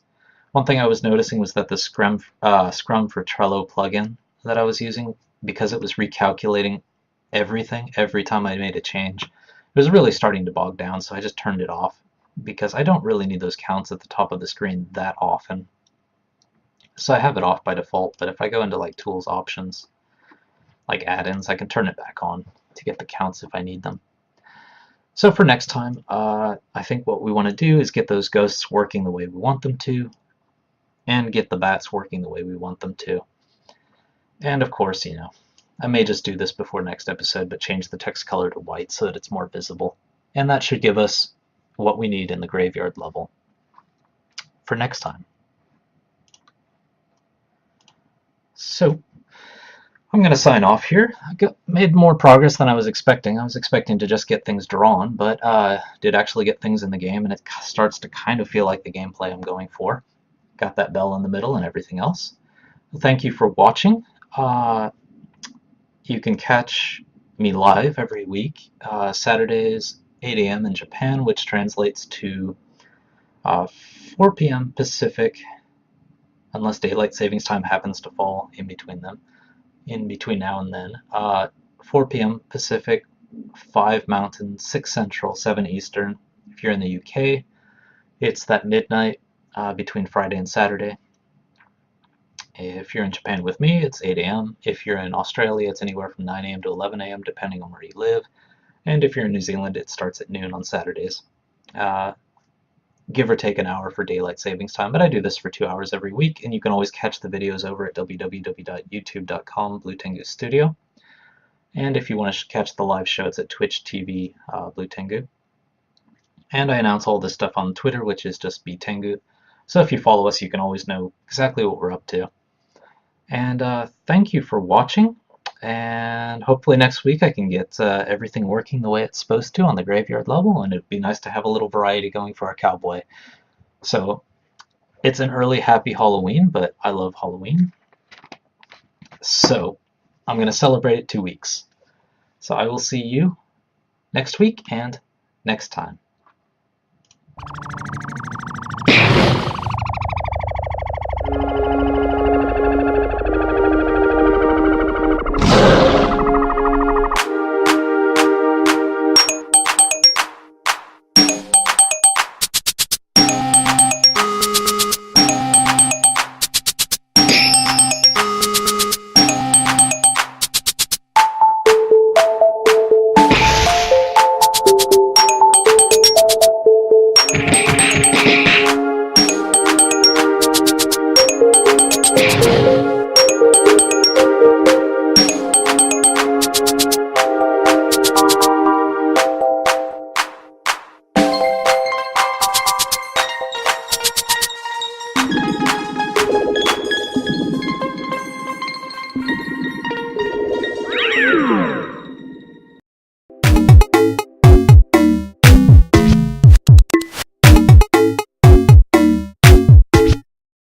One thing I was noticing was that the Scrum for Trello plugin that I was using, because it was recalculating everything every time I made a change, it was really starting to bog down, so I just turned it off. because I don't really need those counts at the top of the screen that often. So I have it off by default, but if I go into like Tools, Options, like Add-ins, I can turn it back on to get the counts if I need them. So for next time, I think what we want to do is get those ghosts working the way we want them to, and get the bats working the way we want them to. And of course, you know, I may just do this before next episode, but change the text color to white so that it's more visible. And that should give us what we need in the graveyard level for next time. So I'm going to sign off here. I made more progress than I was expecting. I was expecting to just get things drawn, but did actually get things in the game, and it starts to kind of feel like the gameplay I'm going for. Got that bell in the middle and everything else. Thank you for watching. You can catch me live every week, Saturdays 8 a.m. in Japan, which translates to 4 p.m. Pacific, unless daylight savings time happens to fall in between them. In between now and then, 4 p.m. Pacific, 5 Mountain, 6 Central, 7 Eastern. If you're in the UK, it's that midnight between Friday and Saturday. If you're in Japan with me, it's 8 a.m. If you're in Australia, it's anywhere from 9 a.m. to 11 a.m. depending on where you live. And if you're in New Zealand, it starts at noon on Saturdays. Give or take an hour for daylight savings time, but I do this for 2 hours every week, and you can always catch the videos over at www.youtube.com Blue Tengu Studio. And if you want to catch the live show, it's at Twitch TV Blue Tengu. And I announce all this stuff on Twitter, which is just btengu. So if you follow us, you can always know exactly what we're up to. And thank you for watching, and hopefully next week I can get everything working the way it's supposed to on the graveyard level, and it'd be nice to have a little variety going for our cowboy. So it's an early happy Halloween, but I love Halloween. So I'm going to celebrate it 2 weeks. So I will see you next week and next time.